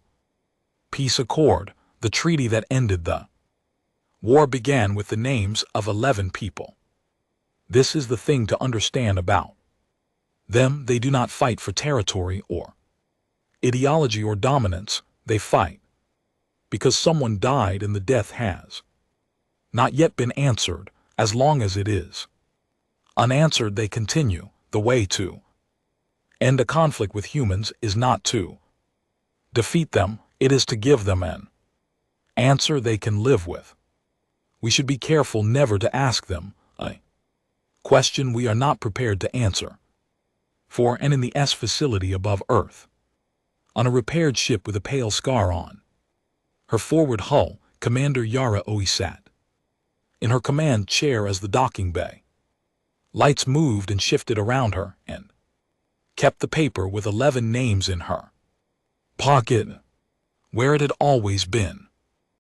peace accord. The treaty that ended the war began with the names of 11 people. This is the thing to understand about them. They do not fight for territory or ideology or dominance. They fight because someone died, and the death has not yet been answered. As long as it is unanswered, they continue. The way to end a conflict with humans is not to defeat them, it is to give them an answer they can live with. We should be careful never to ask them a question we are not prepared to answer. For and in the S facility above Earth, on a repaired ship with a pale scar on her forward hull, Commander Yara Oi sat in her command chair as the docking bay lights moved and shifted around her, and kept the paper with 11 names in her pocket, where it had always been.